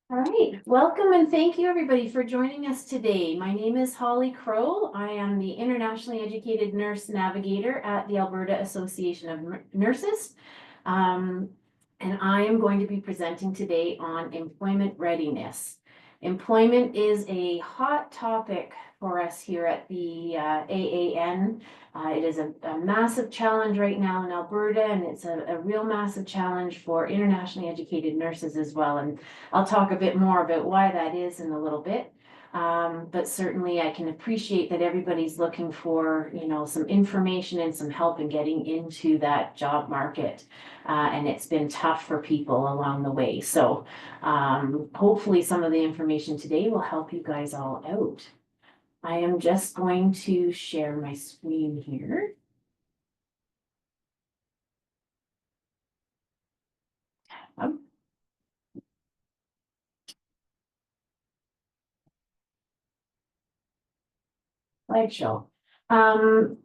All right, welcome and thank you everybody for joining us today. My name is Holly Crow. I am the internationally educated nurse navigator at the Alberta Association of Nurses. Um, and I am going to be presenting today on employment readiness. Employment is a hot topic for us here at the AAN. It is a massive challenge right now in Alberta, and it's a real massive challenge for internationally educated nurses as well. And I'll talk a bit more about why that is in a little bit. But certainly I can appreciate that everybody's looking for, some information and some help in getting into that job market. And it's been tough for people along the way. So hopefully some of the information today will help you guys all out. I am just going to share my screen here. Slideshow. Can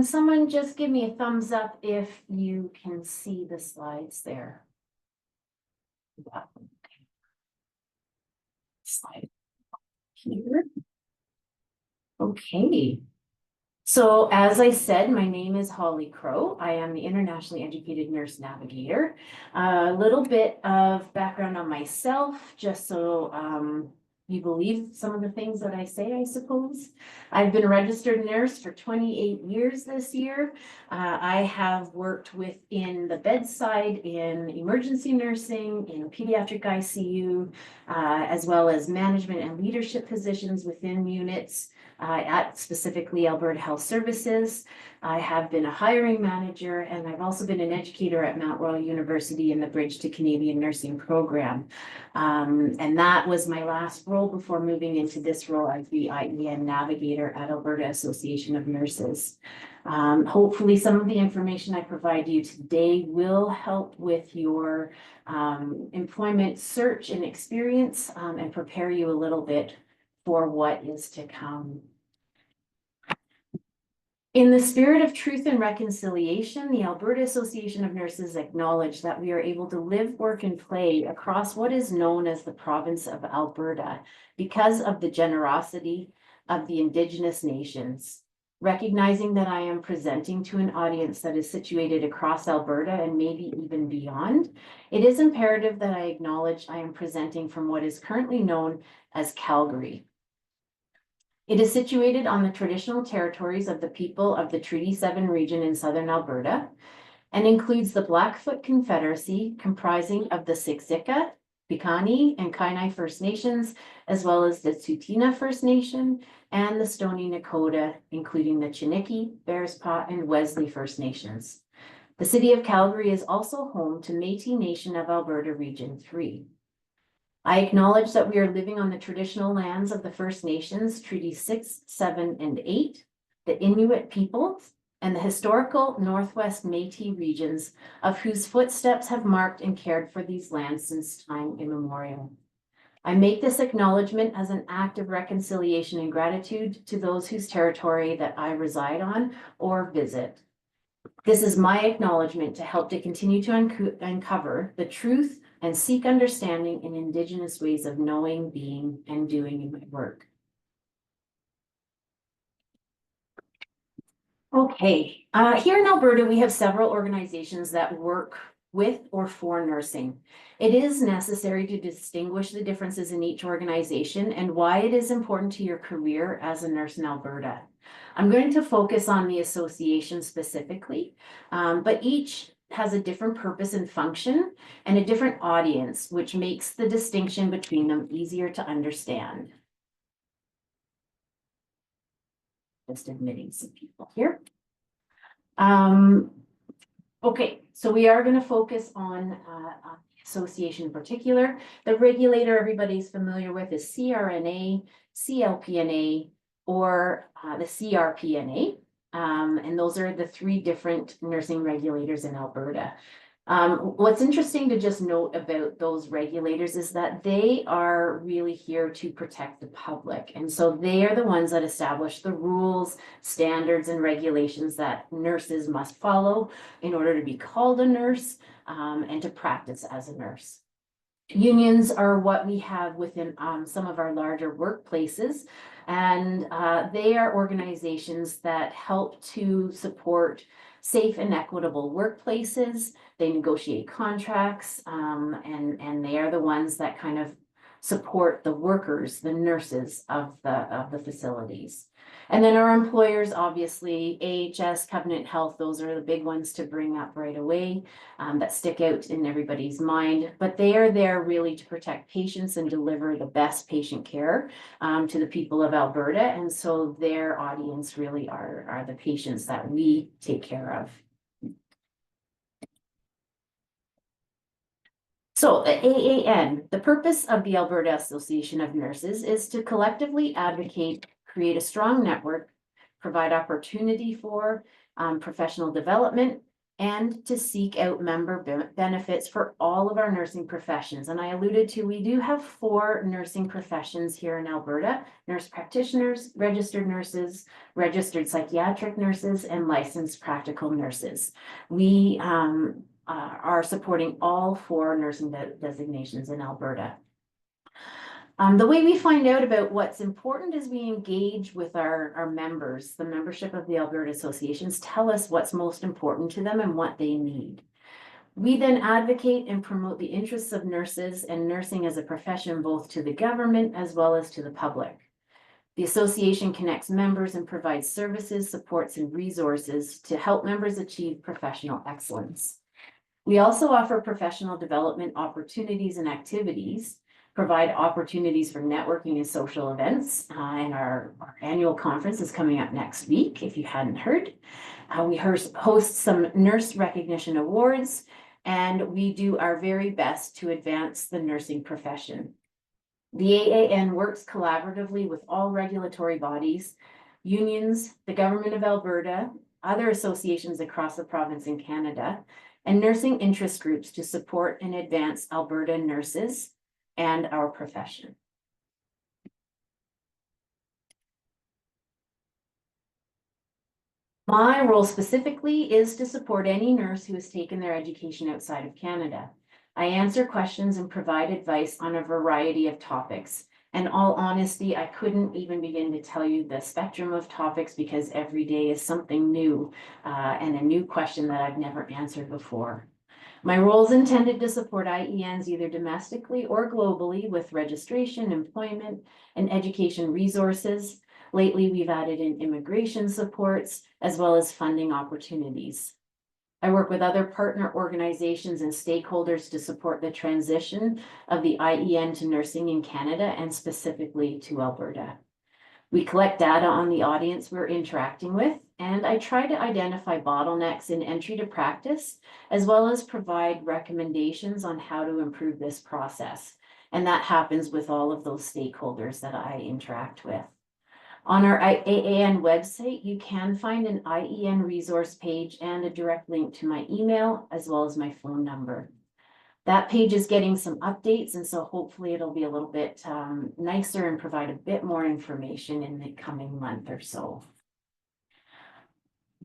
someone just give me a thumbs up if you can see the slides there? Slide here. Okay. So as I said, my name is Holly Crow. I am the internationally educated nurse navigator. A little bit of background on myself, just so you believe some of the things that I say, I suppose. I've been a registered nurse for 28 years this year. I have worked within the bedside, in emergency nursing, in pediatric ICU, as well as management and leadership positions within units. At specifically Alberta Health Services. I have been a hiring manager, and I've also been an educator at Mount Royal University in the Bridge to Canadian Nursing program. And that was my last role before moving into this role as the IEN Navigator at Alberta Association of Nurses. Hopefully some of the information I provide you today will help with your employment search and experience and prepare you a little bit for what is to come. In the spirit of truth and reconciliation, the Alberta Association of Nurses acknowledge that we are able to live, work, and play across what is known as the province of Alberta because of the generosity of the Indigenous nations. Recognizing that I am presenting to an audience that is situated across Alberta and maybe even beyond, it is imperative that I acknowledge I am presenting from what is currently known as Calgary. It is situated on the traditional territories of the people of the Treaty 7 region in southern Alberta and includes the Blackfoot Confederacy, comprising of the Siksika, Piikani, and Kainai First Nations, as well as the Tsuut'ina First Nation and the Stoney Nakoda, including the Chiniki, Bearspaw, and Wesley First Nations. The city of Calgary is also home to Métis Nation of Alberta Region 3. I acknowledge that we are living on the traditional lands of the First Nations, Treaty 6, 7, and 8, the Inuit peoples, and the historical Northwest Métis regions, of whose footsteps have marked and cared for these lands since time immemorial. I make this acknowledgement as an act of reconciliation and gratitude to those whose territory that I reside on or visit. This is my acknowledgement to help to continue to uncover the truth and seek understanding in Indigenous ways of knowing, being, and doing in my work. Okay, here in Alberta, we have several organizations that work with or for nursing. It is necessary to distinguish the differences in each organization and why it is important to your career as a nurse in Alberta. I'm going to focus on the association specifically, but each has a different purpose and function and a different audience, which makes the distinction between them easier to understand. Just admitting some people here. Okay, so we are going to focus on the association in particular. The regulator everybody's familiar with is CRNA, CLPNA, or the CRPNA. And those are the three different nursing regulators in Alberta. What's interesting to just note about those regulators is that they are really here to protect the public. And so they are the ones that establish the rules, standards, and regulations that nurses must follow in order to be called a nurse and to practice as a nurse. Unions are what we have within some of our larger workplaces, and they are organizations that help to support safe and equitable workplaces. They negotiate contracts, and they are the ones that kind of support the workers, the nurses of the facilities. And then our employers, obviously, AHS, Covenant Health, those are the big ones to bring up right away, that stick out in everybody's mind. But they are there really to protect patients and deliver the best patient care to the people of Alberta. And so their audience really are the patients that we take care of. So the AAN, the purpose of the Alberta Association of Nurses is to collectively advocate, create a strong network, provide opportunity for professional development, and to seek out member benefits for all of our nursing professions. And I alluded to, we do have 4 nursing professions here in Alberta: nurse practitioners, registered nurses, registered psychiatric nurses, and licensed practical nurses. We are supporting all 4 nursing designations in Alberta. The way we find out about what's important is we engage with our members. The membership of the Alberta associations tell us what's most important to them and what they need. We then advocate and promote the interests of nurses and nursing as a profession, both to the government as well as to the public. The association connects members and provides services, supports, and resources to help members achieve professional excellence. We also offer professional development opportunities and activities, provide opportunities for networking and social events. And our annual conference is coming up next week, if you hadn't heard. We host some nurse recognition awards, and we do our very best to advance the nursing profession. The AAN works collaboratively with all regulatory bodies, unions, the government of Alberta, other associations across the province in Canada, and nursing interest groups to support and advance Alberta nurses and our profession. My role specifically is to support any nurse who has taken their education outside of Canada. I answer questions and provide advice on a variety of topics. In all honesty, I couldn't even begin to tell you the spectrum of topics, because every day is something new and a new question that I've never answered before. My role is intended to support IENs either domestically or globally with registration, employment, and education resources. Lately, we've added in immigration supports as well as funding opportunities. I work with other partner organizations and stakeholders to support the transition of the IEN to nursing in Canada and specifically to Alberta. We collect data on the audience we're interacting with, and I try to identify bottlenecks in entry to practice, as well as provide recommendations on how to improve this process. And that happens with all of those stakeholders that I interact with. On our AAN website, you can find an IEN resource page and a direct link to my email, as well as my phone number. That page is getting some updates, and so hopefully it'll be a little bit nicer and provide a bit more information in the coming month or so.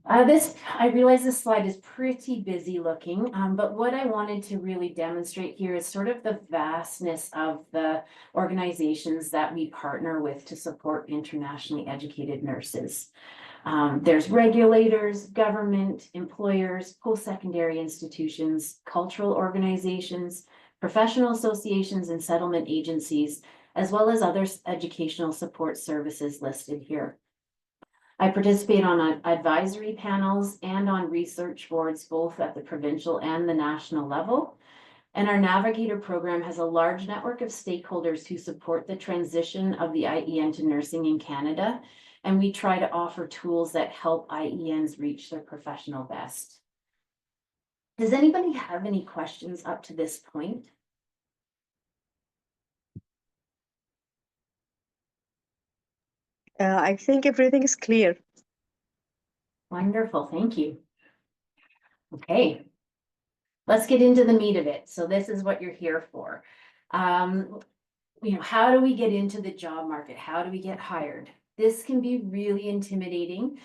I realize this slide is pretty busy looking, but what I wanted to really demonstrate here is sort of the vastness of the organizations that we partner with to support internationally educated nurses. There's regulators, government, employers, post-secondary institutions, cultural organizations, professional associations, and settlement agencies, as well as other educational support services listed here. I participate on advisory panels and on research boards, both at the provincial and the national level. And our Navigator program has a large network of stakeholders who support the transition of the IEN to nursing in Canada. And we try to offer tools that help IENs reach their professional best. Does anybody have any questions up to this point? I think everything is clear. Wonderful, thank you. Okay, let's get into the meat of it. So this is what you're here for. How do we get into the job market? How do we get hired? This can be really intimidating.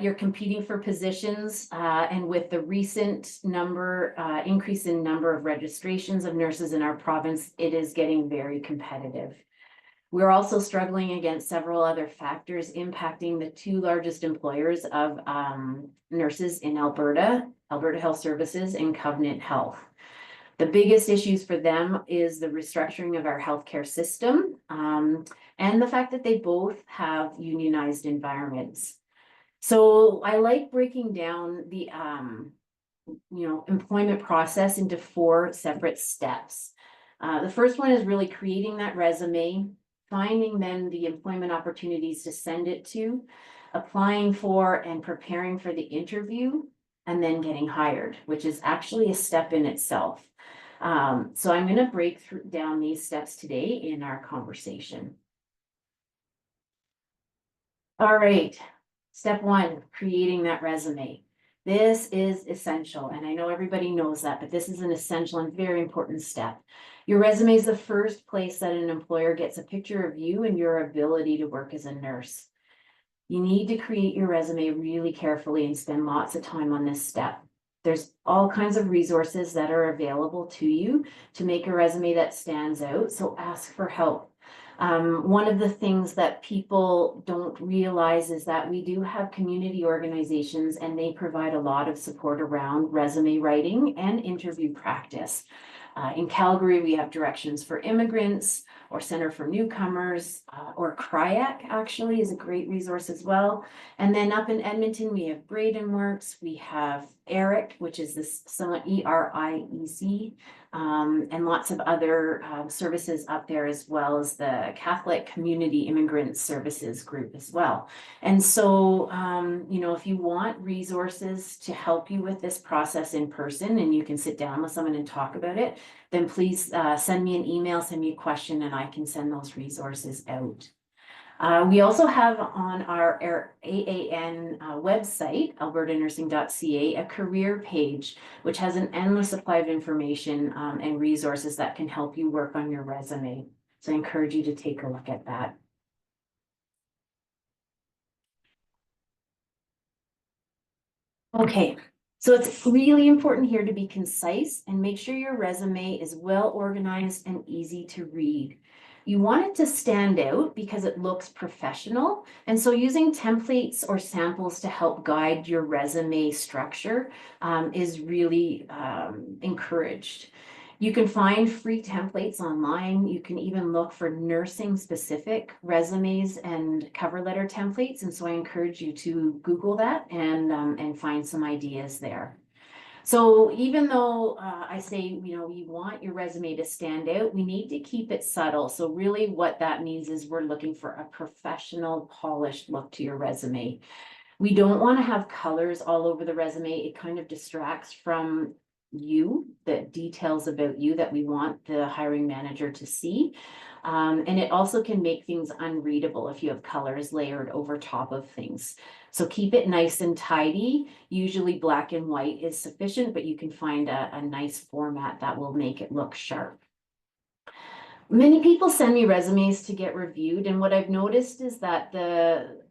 You're competing for positions, and with the recent increase in number of registrations of nurses in our province, it is getting very competitive. We're also struggling against several other factors impacting the two largest employers of nurses in Alberta, Alberta Health Services and Covenant Health. The biggest issues for them is the restructuring of our healthcare system, and the fact that they both have unionized environments. So I like breaking down the employment process into 4 separate steps. The first one is really creating that resume, finding then the employment opportunities to send it to, applying for and preparing for the interview, and then getting hired, which is actually a step in itself. So I'm going to break down these steps today in our conversation. All right, step 1, creating that resume. This is essential, and I know everybody knows that, but this is an essential and very important step. Your resume is the first place that an employer gets a picture of you and your ability to work as a nurse. You need to create your resume really carefully and spend lots of time on this step. There's all kinds of resources that are available to you to make a resume that stands out, so ask for help. One of the things that people don't realize is that we do have community organizations and they provide a lot of support around resume writing and interview practice. In Calgary, we have Directions for Immigrants or Center for Newcomers, or CRIAC actually is a great resource as well. And then up in Edmonton, we have Braden Works, we have ERIC, which is this ERIEC, and lots of other services up there, as well as the Catholic Community Immigrant Services group as well. And so, if you want resources to help you with this process in person and you can sit down with someone and talk about it, then please send me an email, send me a question, and I can send those resources out. We also have on our AAN website, albertanursing.ca, a career page, which has an endless supply of information and resources that can help you work on your resume. So I encourage you to take a look at that. Okay, so it's really important here to be concise and make sure your resume is well organized and easy to read. You want it to stand out because it looks professional. And so using templates or samples to help guide your resume structure is really encouraged. You can find free templates online. You can even look for nursing specific resumes and cover letter templates. And so I encourage you to Google that and find some ideas there. So even though I say, you want your resume to stand out, we need to keep it subtle. So really what that means is we're looking for a professional, polished look to your resume. We don't want to have colors all over the resume. It kind of distracts from you, the details about you that we want the hiring manager to see. And it also can make things unreadable if you have colors layered over top of things. So keep it nice and tidy. Usually black and white is sufficient, but you can find a nice format that will make it look sharp. Many people send me resumes to get reviewed, and what I've noticed is that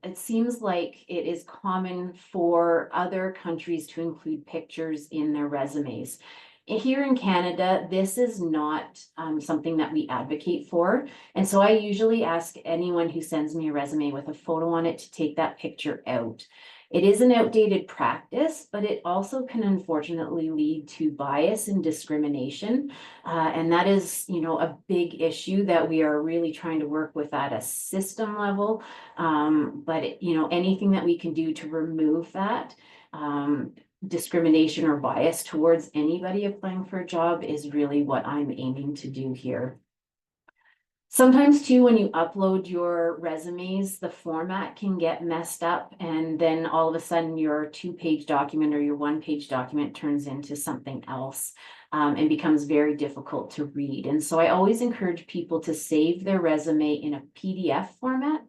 it seems like it is common for other countries to include pictures in their resumes. Here in Canada, this is not something that we advocate for, and so I usually ask anyone who sends me a resume with a photo on it to take that picture out. It is an outdated practice, but it also can unfortunately lead to bias and discrimination. And that is, a big issue that we are really trying to work with at a system level. But anything that we can do to remove that discrimination or bias towards anybody applying for a job is really what I'm aiming to do here. Sometimes too, when you upload your resumes, the format can get messed up, and then all of a sudden your 2-page document or your 1-page document turns into something else and becomes very difficult to read. And so I always encourage people to save their resume in a PDF format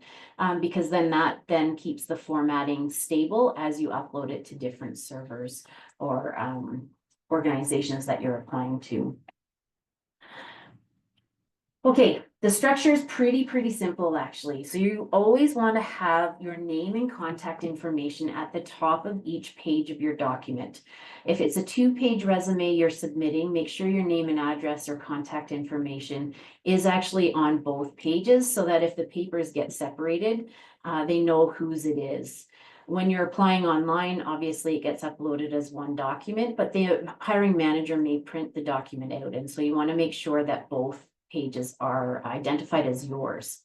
because then that keeps the formatting stable as you upload it to different servers or organizations that you're applying to. Okay, The structure is pretty simple, actually. So you always want to have your name and contact information at the top of each page of your document. If it's a 2-page resume you're submitting, make sure your name and address or contact information is actually on both pages so that if the papers get separated, they know whose it is. When you're applying online, obviously it gets uploaded as one document, but the hiring manager may print the document out. And so you want to make sure that both pages are identified as yours.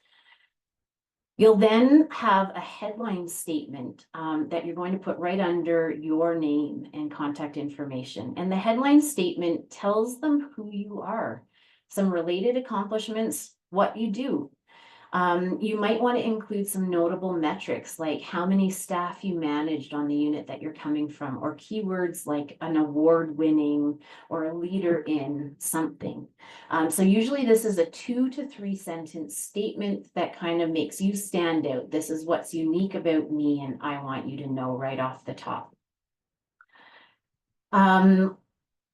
You'll then have a headline statement that you're going to put right under your name and contact information. And the headline statement tells them who you are, some related accomplishments, what you do. You might want to include some notable metrics like how many staff you managed on the unit that you're coming from, or keywords like an award-winning or a leader in something. So usually this is a 2 to 3 sentence statement that kind of makes you stand out. This is what's unique about me, and I want you to know right off the top.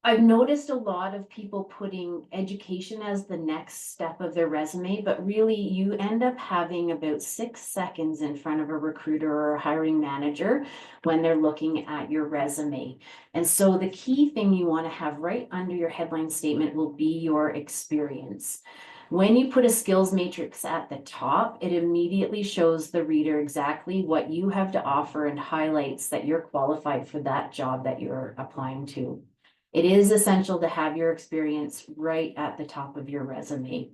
I've noticed a lot of people putting education as the next step of their resume, but really you end up having about 6 seconds in front of a recruiter or a hiring manager when they're looking at your resume. And so the key thing you want to have right under your headline statement will be your experience. When you put a skills matrix at the top, it immediately shows the reader exactly what you have to offer and highlights that you're qualified for that job that you're applying to. It is essential to have your experience right at the top of your resume.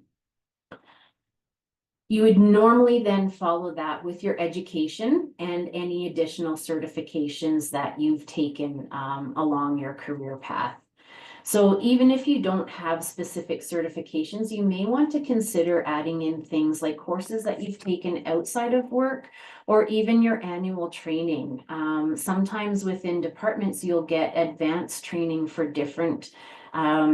You would normally then follow that with your education and any additional certifications that you've taken along your career path. So even if you don't have specific certifications, you may want to consider adding in things like courses that you've taken outside of work or even your annual training. Sometimes within departments, you'll get advanced training for different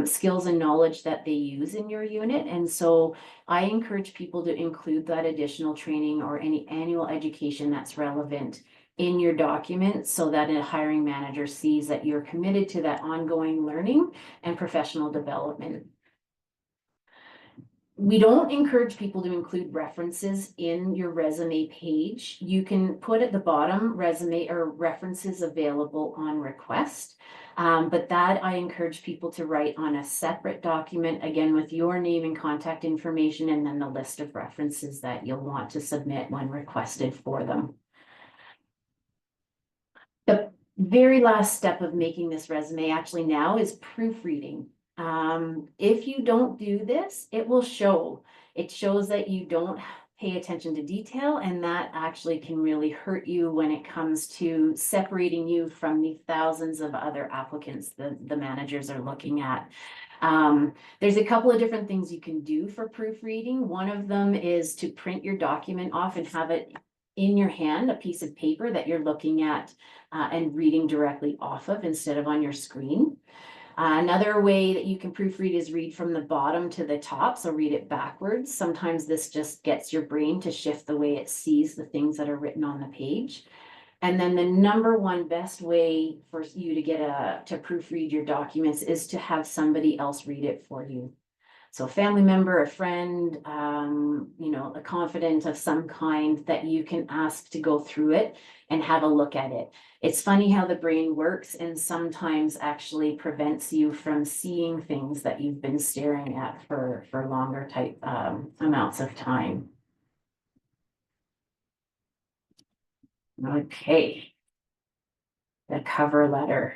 skills and knowledge that they use in your unit. And so I encourage people to include that additional training or any annual education that's relevant in your document so that a hiring manager sees that you're committed to that ongoing learning and professional development. We don't encourage people to include references in your resume page. You can put at the bottom resume or references available on request. But that I encourage people to write on a separate document, again, with your name and contact information, and then the list of references that you'll want to submit when requested for them. The very last step of making this resume actually now is proofreading. If you don't do this, it will show. It shows that you don't pay attention to detail, and that actually can really hurt you when it comes to separating you from the thousands of other applicants that the managers are looking at. There's a couple of different things you can do for proofreading. One of them is to print your document off and have it in your hand, a piece of paper that you're looking at and reading directly off of instead of on your screen. Another way that you can proofread is read from the bottom to the top, so read it backwards. Sometimes this just gets your brain to shift the way it sees the things that are written on the page. And then the number one best way for you to get to proofread your documents is to have somebody else read it for you. So a family member, a friend, a confidant of some kind that you can ask to go through it and have a look at it. It's funny how the brain works and sometimes actually prevents you from seeing things that you've been staring at for longer type amounts of time. Okay. The cover letter.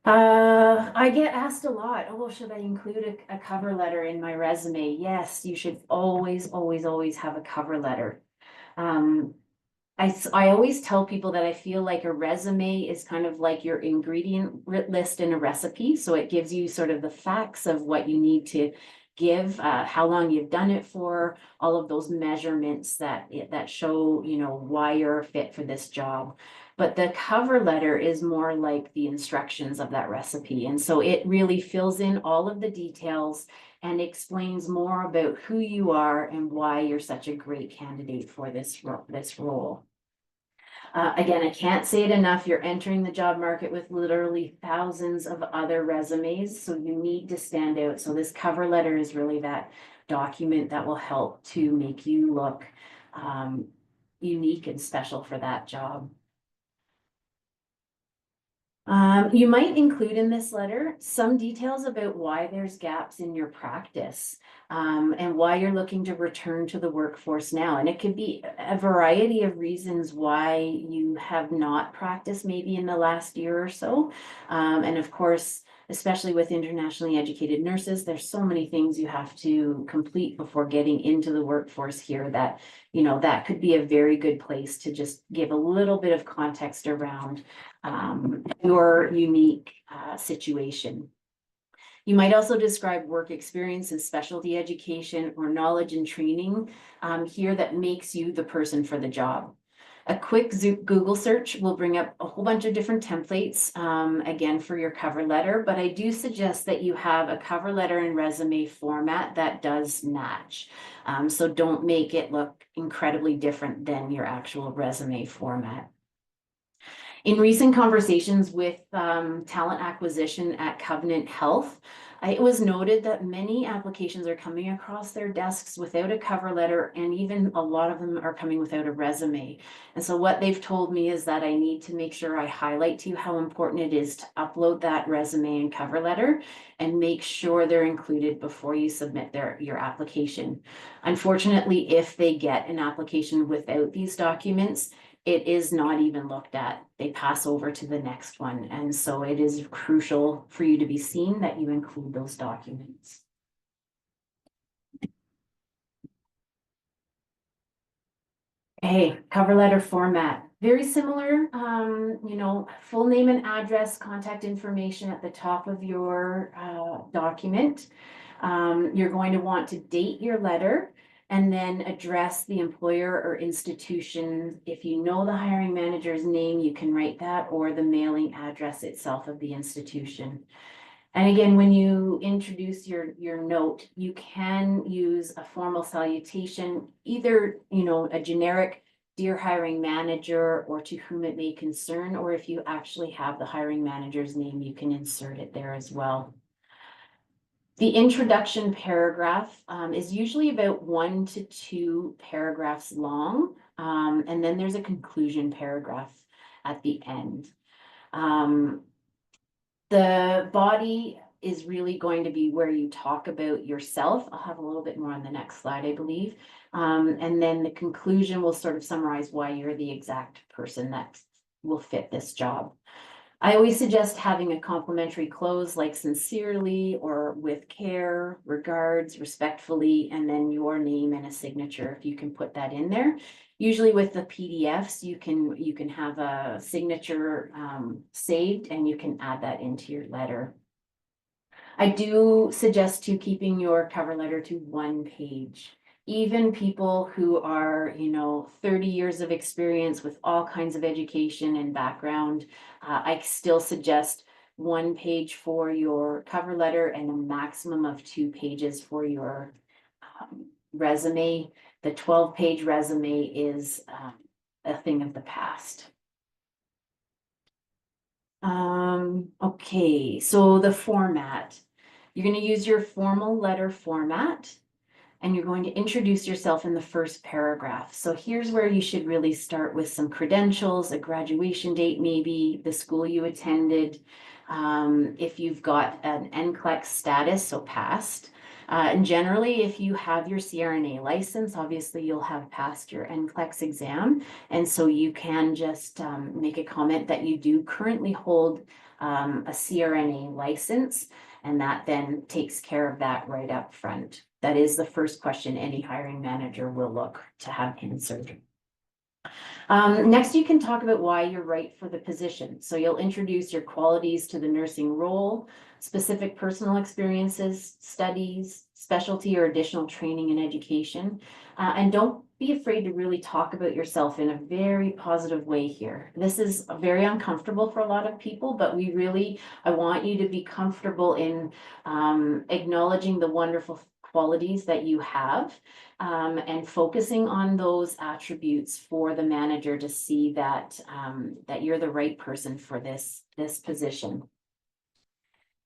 I get asked a lot, oh, should I include a cover letter in my resume? Yes, you should always have a cover letter. I always tell people that I feel like a resume is kind of like your ingredient list in a recipe. So it gives you sort of the facts of what you need to give, how long you've done it for, all of those measurements that show, why you're a fit for this job. But the cover letter is more like the instructions of that recipe. And so it really fills in all of the details and explains more about who you are and why you're such a great candidate for this role. Again, I can't say it enough. You're entering the job market with literally thousands of other resumes, so you need to stand out. So this cover letter is really that document that will help to make you look unique and special for that job. You might include in this letter some details about why there's gaps in your practice, and why you're looking to return to the workforce now. And it could be a variety of reasons why you have not practiced maybe in the last year or so. And of course, especially with internationally educated nurses, there's so many things you have to complete before getting into the workforce here that, that could be a very good place to just give a little bit of context around your unique situation. You might also describe work experience in specialty education or knowledge and training here that makes you the person for the job. A quick Google search will bring up a whole bunch of different templates, again, for your cover letter, but I do suggest that you have a cover letter and resume format that does match. So don't make it look incredibly different than your actual resume format. In recent conversations with talent acquisition at Covenant Health, it was noted that many applications are coming across their desks without a cover letter, and even a lot of them are coming without a resume. And so what they've told me is that I need to make sure I highlight to you how important it is to upload that resume and cover letter and make sure they're included before you submit your application. Unfortunately, if they get an application without these documents, it is not even looked at. They pass over to the next one. And so it is crucial for you to be seen that you include those documents. Hey, cover letter format, very similar, full name and address, contact information at the top of your document. You're going to want to date your letter and then address the employer or institution. If you know the hiring manager's name, you can write that, or the mailing address itself of the institution. And again, when you introduce your note, you can use a formal salutation, either, a generic "Dear hiring manager" or "To whom it may concern," or if you actually have the hiring manager's name, you can insert it there as well. The introduction paragraph is usually about 1 to 2 paragraphs long, and then there's a conclusion paragraph at the end. The body is really going to be where you talk about yourself. I'll have a little bit more on the next slide, I believe. And then the conclusion will sort of summarize why you're the exact person that will fit this job. I always suggest having a complimentary close like "Sincerely" or "With care, regards, respectfully," and then your name and a signature, if you can put that in there. Usually with the PDFs, you can have a signature saved, and you can add that into your letter. I do suggest keeping your cover letter to 1 page. Even people who are, 30 years of experience with all kinds of education and background, I still suggest 1 page for your cover letter and a maximum of 2 pages for your resume. The 12-page resume is a thing of the past. Okay, so the format. You're going to use your formal letter format, and you're going to introduce yourself in the first paragraph. So here's where you should really start with some credentials, a graduation date, maybe the school you attended. If you've got an NCLEX status, so passed. And generally, if you have your CRNA license, obviously you'll have passed your NCLEX exam. And so you can just make a comment that you do currently hold a CRNA license, and that then takes care of that right up front. That is the first question any hiring manager will look to have answered. Next, you can talk about why you're right for the position. So you'll introduce your qualities to the nursing role, specific personal experiences, studies, specialty, or additional training and education. And don't be afraid to really talk about yourself in a very positive way here. This is very uncomfortable for a lot of people, but I want you to be comfortable in acknowledging the wonderful qualities that you have, and focusing on those attributes for the manager to see that, that you're the right person for this position.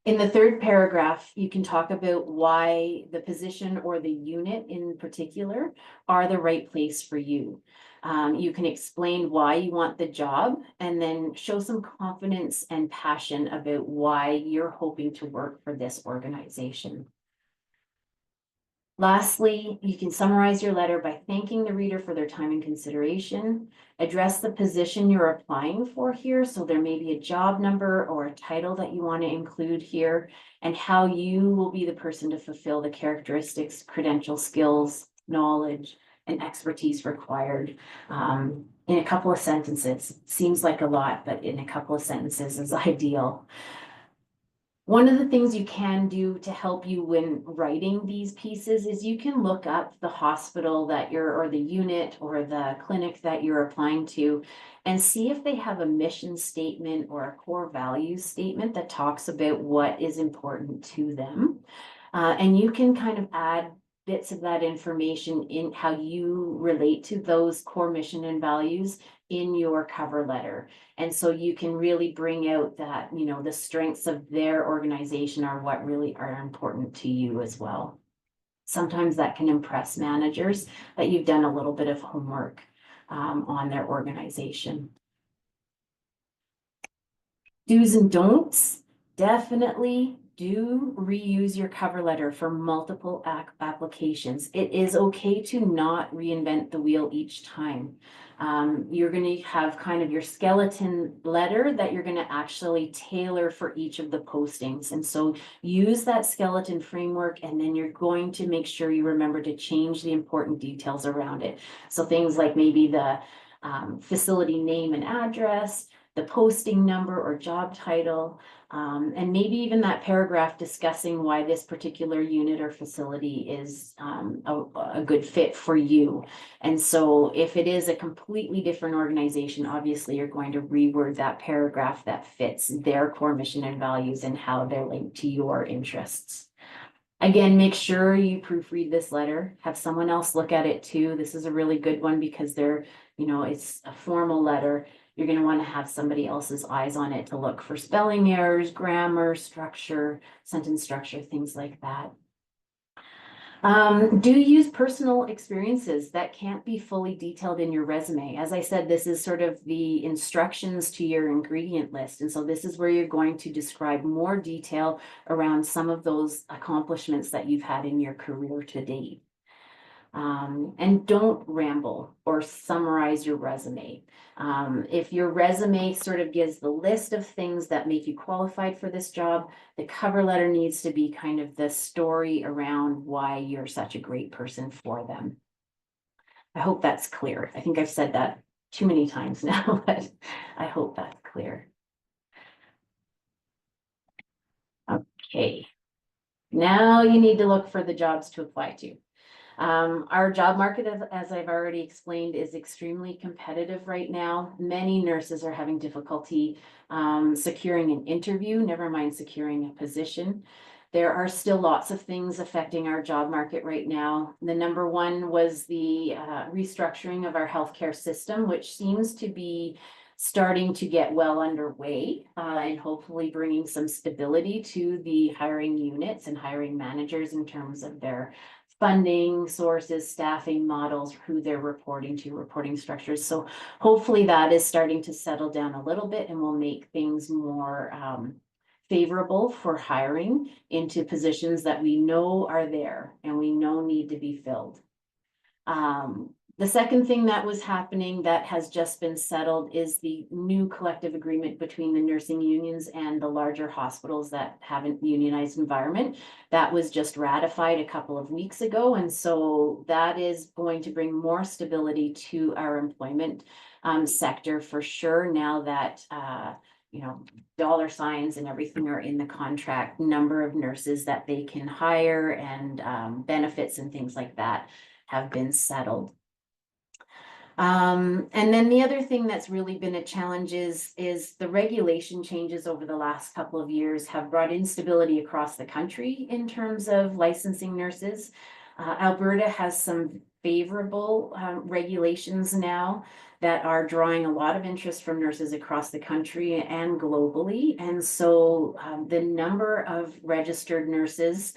In the third paragraph, you can talk about why the position or the unit in particular are the right place for you. You can explain why you want the job and then show some confidence and passion about why you're hoping to work for this organization. Lastly, you can summarize your letter by thanking the reader for their time and consideration. Address the position you're applying for here. So there may be a job number or a title that you want to include here, and how you will be the person to fulfill the characteristics, credential, skills, knowledge, and expertise required. In a couple of sentences. Seems like a lot, but in a couple of sentences is ideal. One of the things you can do to help you when writing these pieces is you can look up the hospital that you're, or the unit or the clinic that you're applying to, and see if they have a mission statement or a core values statement that talks about what is important to them. And you can kind of add bits of that information in how you relate to those core mission and values in your cover letter. And so you can really bring out that, you know, the strengths of their organization are what really are important to you as well. Sometimes that can impress managers that you've done a little bit of homework on their organization. Do's and don'ts. Definitely do reuse your cover letter for multiple applications. It is okay to not reinvent the wheel each time. You're going to have kind of your skeleton letter that you're going to actually tailor for each of the postings. And so use that skeleton framework, and then you're going to make sure you remember to change the important details around it. So things like maybe the facility name and address, the posting number or job title, and maybe even that paragraph discussing why this particular unit or facility is a good fit for you. And so if it is a completely different organization, obviously you're going to reword that paragraph that fits their core mission and values and how they're linked to your interests. Again, make sure you proofread this letter, have someone else look at it too. This is a really good one because they're, you know, it's a formal letter. You're going to want to have somebody else's eyes on it to look for spelling errors, grammar, structure, sentence structure, things like that. Do use personal experiences that can't be fully detailed in your resume. As I said, this is sort of the instructions to your ingredient list. And so this is where you're going to describe more detail around some of those accomplishments that you've had in your career to date. And don't ramble or summarize your resume. If your resume sort of gives the list of things that make you qualified for this job, the cover letter needs to be kind of the story around why you're such a great person for them. I hope that's clear. I think I've said that too many times now, but I hope that's clear. Okay. Now you need to look for the jobs to apply to. Our job market, as I've already explained, is extremely competitive right now. Many nurses are having difficulty securing an interview, never mind securing a position. There are still lots of things affecting our job market right now. The number one was the restructuring of our healthcare system, which seems to be starting to get well underway and hopefully bringing some stability to the hiring units and hiring managers in terms of their funding sources, staffing models, who they're reporting to, reporting structures. So hopefully that is starting to settle down a little bit and will make things more favorable for hiring into positions that we know are there and we know need to be filled. The second thing that was happening that has just been settled is the new collective agreement between the nursing unions and the larger hospitals that have a unionized environment. That was just ratified a couple of weeks ago. And so that is going to bring more stability to our employment sector for sure, now that you know, dollar signs and everything are in the contract, number of nurses that they can hire and benefits and things like that have been settled. And then the other thing that's really been a challenge is the regulation changes over the last couple of years have brought instability across the country in terms of licensing nurses. Alberta has some favorable regulations now that are drawing a lot of interest from nurses across the country and globally. And so the number of registered nurses,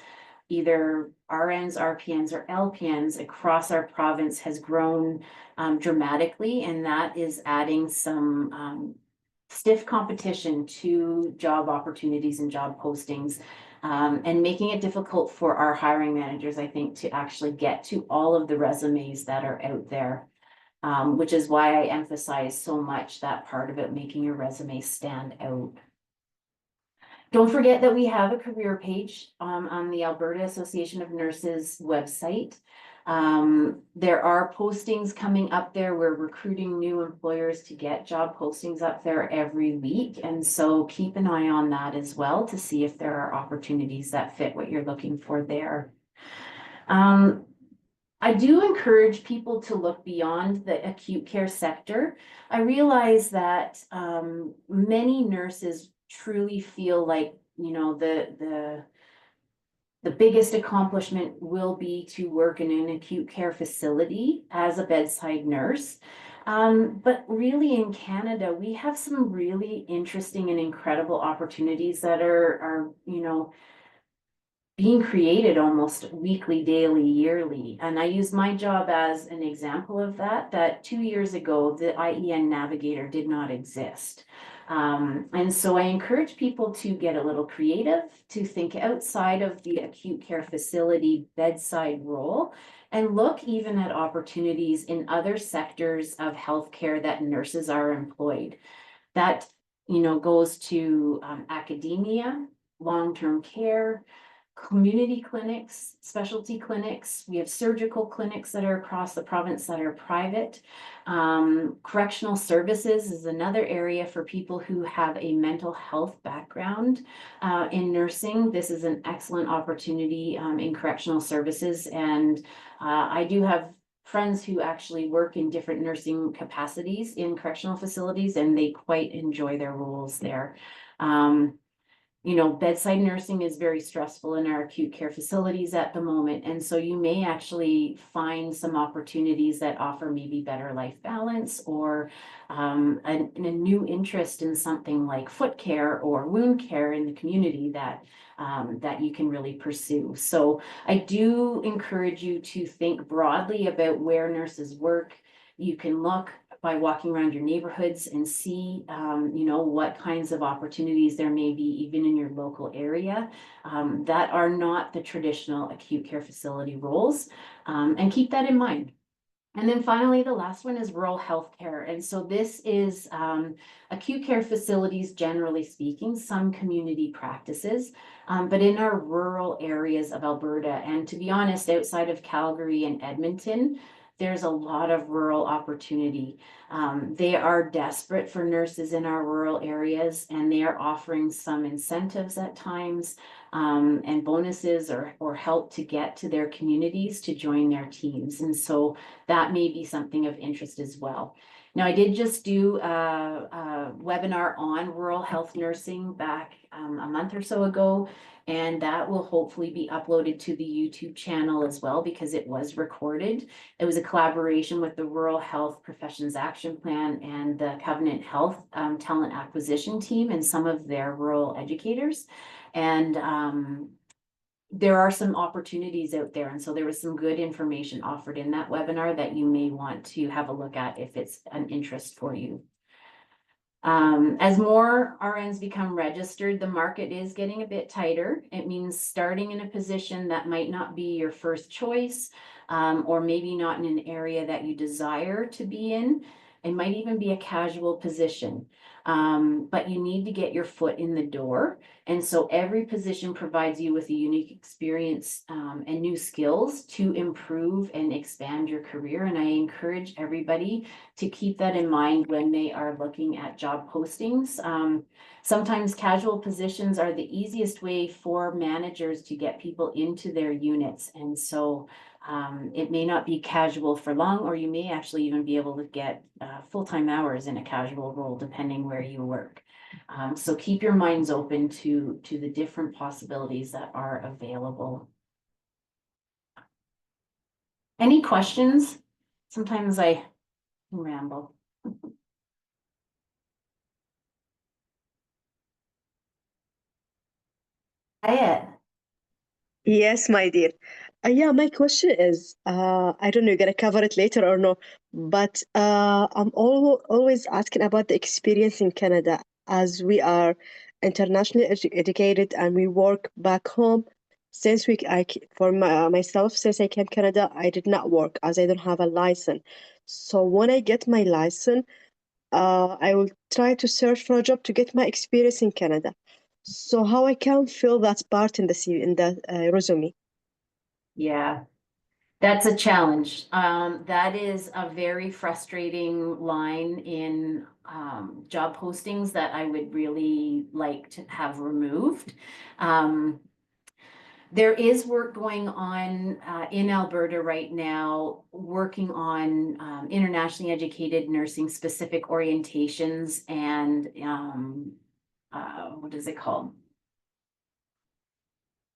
either RNs, RPNs, or LPNs across our province has grown dramatically, and that is adding some stiff competition to job opportunities and job postings, and making it difficult for our hiring managers, I think, to actually get to all of the resumes that are out there. Which is why I emphasize so much that part about making your resume stand out. Don't forget that we have a career page on the Alberta Association of Nurses website. There are postings coming up there. We're recruiting new employers to get job postings up there every week. And so keep an eye on that as well to see if there are opportunities that fit what you're looking for there. I do encourage people to look beyond the acute care sector. I realize that many nurses truly feel like, you know, the biggest accomplishment will be to work in an acute care facility as a bedside nurse. But really in Canada, we have some really interesting and incredible opportunities that are, you know, being created almost weekly, daily, yearly. And I use my job as an example of that 2 years ago, the IEN Navigator did not exist. And so I encourage people to get a little creative, to think outside of the acute care facility bedside role, and look even at opportunities in other sectors of healthcare that nurses are employed. That, you know, goes to academia, long-term care, community clinics, specialty clinics. We have surgical clinics that are across the province that are private. Correctional services is another area for people who have a mental health background in nursing. This is an excellent opportunity in correctional services. And I do have friends who actually work in different nursing capacities in correctional facilities, and they quite enjoy their roles there. You know, bedside nursing is very stressful in our acute care facilities at the moment. And so you may actually find some opportunities that offer maybe better life balance or a new interest in something like foot care or wound care in the community that you can really pursue. So I do encourage you to think broadly about where nurses work. You can look by walking around your neighborhoods and see, you know, what kinds of opportunities there may be even in your local area that are not the traditional acute care facility roles, and keep that in mind. And then finally, the last one is rural healthcare. And so this is acute care facilities, generally speaking, some community practices, but in our rural areas of Alberta. And to be honest, outside of Calgary and Edmonton, there's a lot of rural opportunity. They are desperate for nurses in our rural areas, and they are offering some incentives at times and bonuses or help to get to their communities to join their teams. And so that may be something of interest as well. Now, I did just do a webinar on rural health nursing back a month or so ago, and that will hopefully be uploaded to the YouTube channel as well because it was recorded. It was a collaboration with the Rural Health Professions Action Plan and the Covenant Health Talent Acquisition Team and some of their rural educators. And there are some opportunities out there. And so there was some good information offered in that webinar that you may want to have a look at if it's an interest for you. As more RNs become registered, the market is getting a bit tighter. It means starting in a position that might not be your first choice, or maybe not in an area that you desire to be in. It might even be a casual position. But you need to get your foot in the door. And so every position provides you with a unique experience and new skills to improve and expand your career. And I encourage everybody to keep that in mind when they are looking at job postings. Sometimes casual positions are the easiest way for managers to get people into their units. And so it may not be casual for long, or you may actually even be able to get full-time hours in a casual role, depending where you work. So keep your minds open to the different possibilities that are available. Any questions? Sometimes I ramble. Quiet. Yes, my dear. Yeah, my question is, I don't know, you're gonna cover it later or no, but I'm always asking about the experience in Canada, as we are internationally educated and we work back home. Since for myself, since I came Canada, I did not work as I don't have a license. So when I get my license, I will try to search for a job to get my experience in Canada. So how I can fill that part in the resume? Yeah, that's a challenge. That is a very frustrating line in job postings that I would really like to have removed. There is work going on in Alberta right now, working on internationally educated nursing specific orientations and what is it called?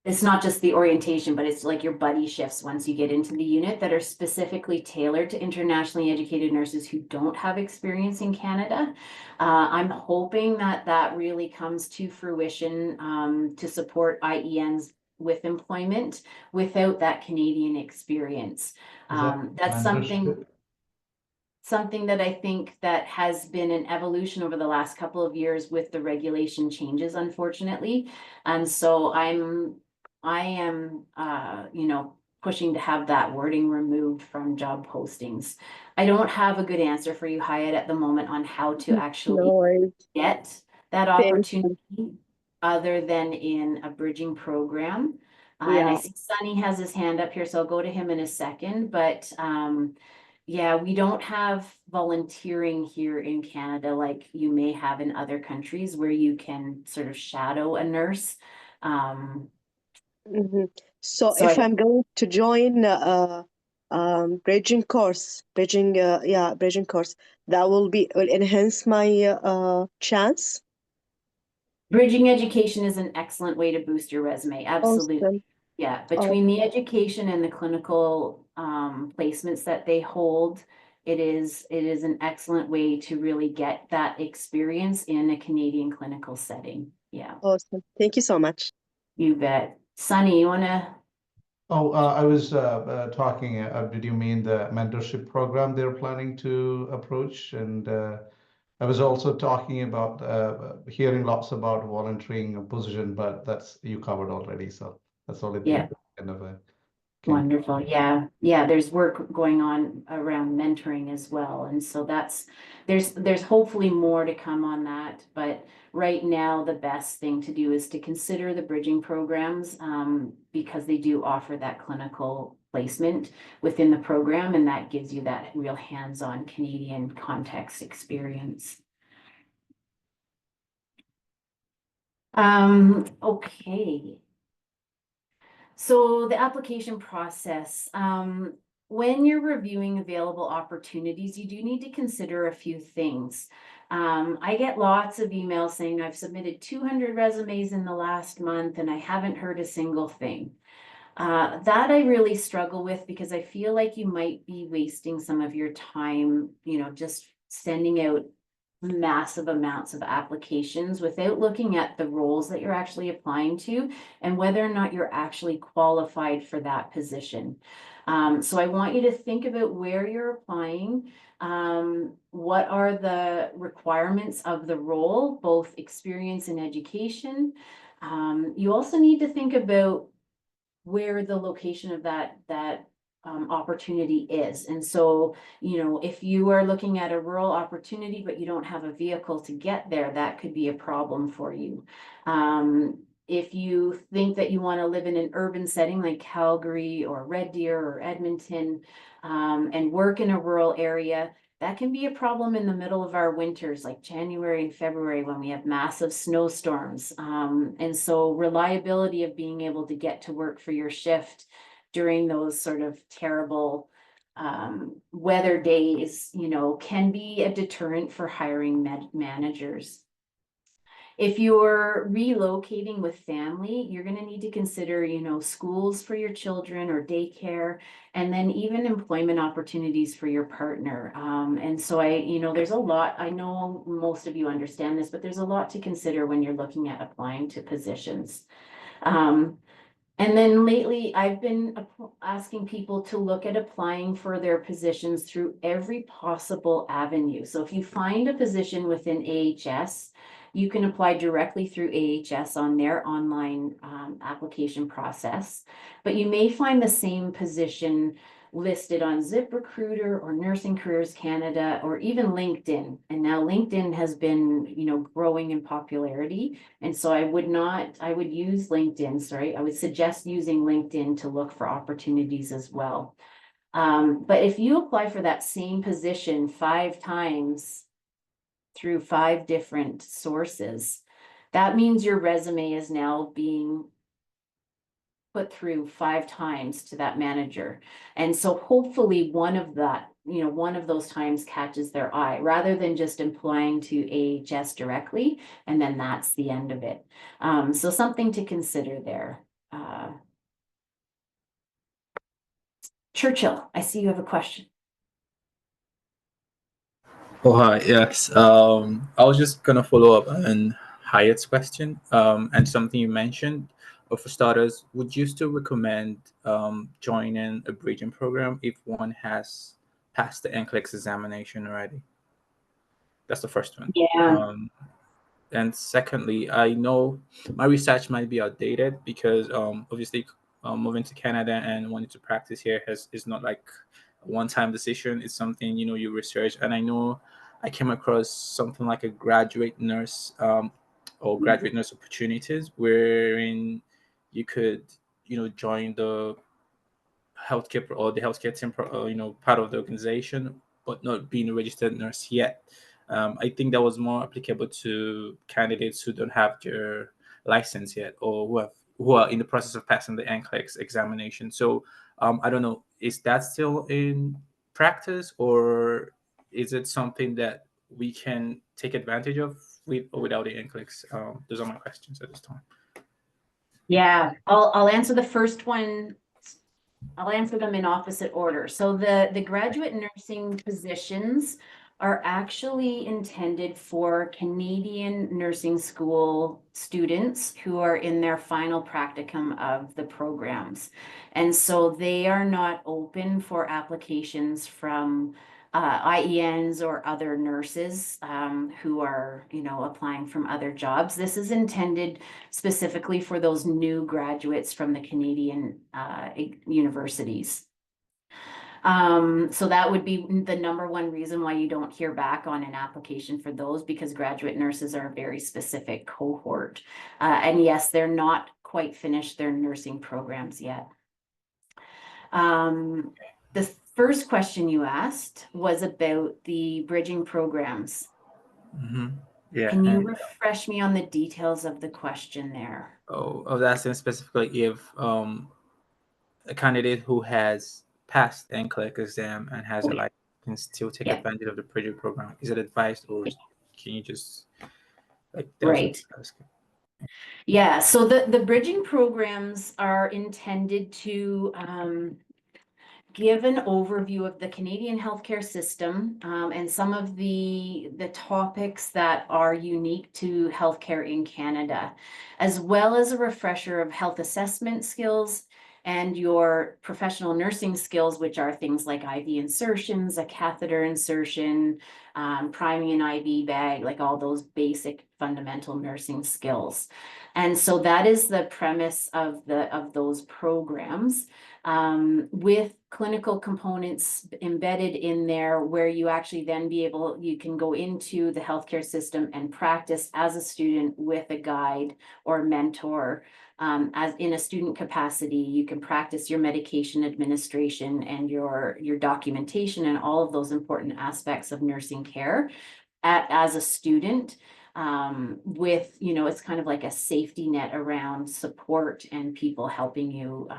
It's not just the orientation, but it's like your buddy shifts once you get into the unit that are specifically tailored to internationally educated nurses who don't have experience in Canada. I'm hoping that that really comes to fruition to support IENs with employment without that Canadian experience. Is that That's mentorship? something that I think that has been an evolution over the last couple of years with the regulation changes, unfortunately. And so I am, pushing to have that wording removed from job postings. I don't have a good answer for you, Hyatt, at the moment on how to actually No worries. get that Thank opportunity you. other than in a bridging program. And I Yeah. see Sunny has his hand up here, so I'll go to him in a second, but yeah, we don't have volunteering here in Canada like you may have in other countries where you can sort of shadow a nurse. Mhm. So So if I I'm going to join bridging course, that will enhance my chance. Bridging education is an excellent way to boost your resume. Absolutely. Awesome. Yeah, Oh, between the education and the clinical placements that they hold, it is an excellent way to really get that experience in a Canadian clinical setting. Yeah, awesome. Thank you so much. you bet. Sunny, you wanna? Oh, I was talking, did you mean the mentorship program they're planning to approach? And I was also talking about hearing lots about volunteering position, but that's you covered already. So that's the only Yeah. thing kind of came. Wonderful. Yeah. Yeah. There's work going on around mentoring as well. And so there's hopefully more to come on that. But right now, the best thing to do is to consider the bridging programs because they do offer that clinical placement within the program. And that gives you that real hands-on Canadian context experience. Okay. So the application process, when you're reviewing available opportunities, you do need to consider a few things. I get lots of emails saying I've submitted 200 resumes in the last month and I haven't heard a single thing. That I really struggle with because I feel like you might be wasting some of your time, just sending out massive amounts of applications without looking at the roles that you're actually applying to and whether or not you're actually qualified for that position. So I want you to think about where you're applying. What are the requirements of the role, both experience and education? You also need to think about where the location of that opportunity is. And so, you know, if you are looking at a rural opportunity, but you don't have a vehicle to get there, that could be a problem for you. If you think that you want to live in an urban setting like Calgary or Red Deer or Edmonton, and work in a rural area, that can be a problem in the middle of our winters, like January and February, when we have massive snowstorms. And so reliability of being able to get to work for your shift during those sort of terrible weather days, you know, can be a deterrent for hiring managers. If you're relocating with family, you're going to need to consider, you know, schools for your children or daycare, and then even employment opportunities for your partner. And so you know, there's a lot, I know most of you understand this, but there's a lot to consider when you're looking at applying to positions. And then lately, I've been asking people to look at applying for their positions through every possible avenue. So if you find a position within AHS, you can apply directly through AHS on their online application process. But you may find the same position listed on ZipRecruiter or Nursing Careers Canada or even LinkedIn. And now LinkedIn has been, you know, growing in popularity. And so I would use LinkedIn, sorry, I would suggest using LinkedIn to look for opportunities as well. But if you apply for that same position 5 times through 5 different sources, that means your resume is now being put through 5 times to that manager. And so hopefully one of those times catches their eye, rather than just applying to AHS directly, and then that's the end of it. So something to consider there. Churchill, I see you have a question. Oh, hi. Yes. I was just going to follow up on Hyatt's question and something you mentioned. For starters, would you still recommend joining a bridging program if one has passed the NCLEX examination already? That's the first one. Yeah. And secondly, I know my research might be outdated because obviously moving to Canada and wanting to practice here is not like a one-time decision. It's something, you know, you research. And I know I came across something like a graduate nurse or graduate nurse opportunities wherein you could, you know, join the healthcare or the healthcare team, you know, part of the organization, but not being a registered nurse yet. I think that was more applicable to candidates who don't have their license yet or who are in the process of passing the NCLEX examination. So I don't know, is that still in practice, or is it something that we can take advantage of with or without the NCLEX? Those are my questions at this time. Yeah, I'll answer the first one. I'll answer them in opposite order. So the graduate nursing positions are actually intended for Canadian nursing school students who are in their final practicum of the programs. And so they are not open for applications from IENs or other nurses who are, you know, applying from other jobs. This is intended specifically for those new graduates from the Canadian universities. So that would be the number one reason why you don't hear back on an application for those, because graduate nurses are a very specific cohort. And yes, they're not quite finished their nursing programs yet. The first question you asked was about the bridging programs. Mm-hmm. Yeah. Can you refresh me on the details of the question there? Oh, that's specifically if a candidate who has passed the NCLEX exam and has a license can still take advantage of the bridging program. Is it advised, or can you just like right? Yeah, so the bridging programs are intended to give an overview of the Canadian healthcare system and some of the topics that are unique to healthcare in Canada, as well as a refresher of health assessment skills and your professional nursing skills, which are things like IV insertions, a catheter insertion, priming an IV bag, like all those basic fundamental nursing skills. And so that is the premise of those programs, with clinical components embedded in there, where you actually then you can go into the healthcare system and practice as a student with a guide or mentor. As in a student capacity, you can practice your medication administration and your documentation and all of those important aspects of nursing care as a student, with, it's kind of like a safety net around support and people helping you,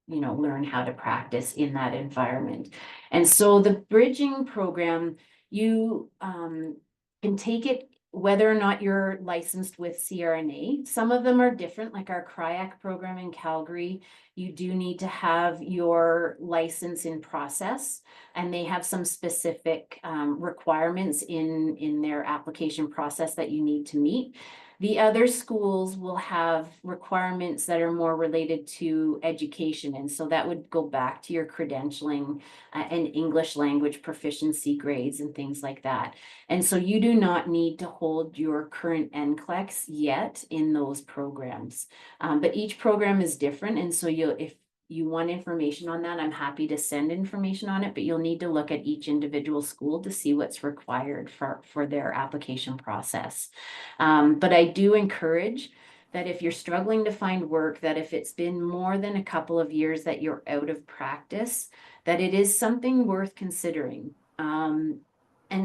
learn how to practice in that environment. And so the bridging program, you can take it whether or not you're licensed with CRNA. Some of them are different, like our CRIAC program in Calgary. You do need to have your license in process, and they have some specific requirements in their application process that you need to meet. The other schools will have requirements that are more related to education. And so that would go back to your credentialing and English language proficiency grades and things like that. And so you do not need to hold your current NCLEX yet in those programs. But each program is different. And so if you want information on that, I'm happy to send information on it, but you'll need to look at each individual school to see what's required for their application process. But I do encourage that if you're struggling to find work, that if it's been more than a couple of years that you're out of practice, that it is something worth considering. And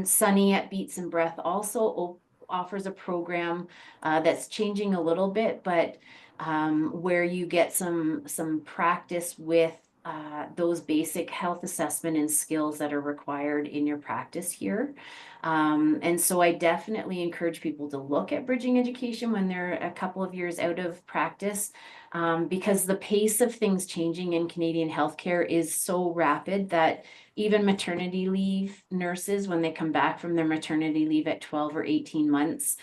Sunny at Beats and Breath also offers a program that's changing a little bit, but where you get some practice with those basic health assessment and skills that are required in your practice here. And so I definitely encourage people to look at bridging education when they're a couple of years out of practice, because the pace of things changing in Canadian healthcare is so rapid that even maternity leave nurses, when they come back from their maternity leave at 12 or 18 months,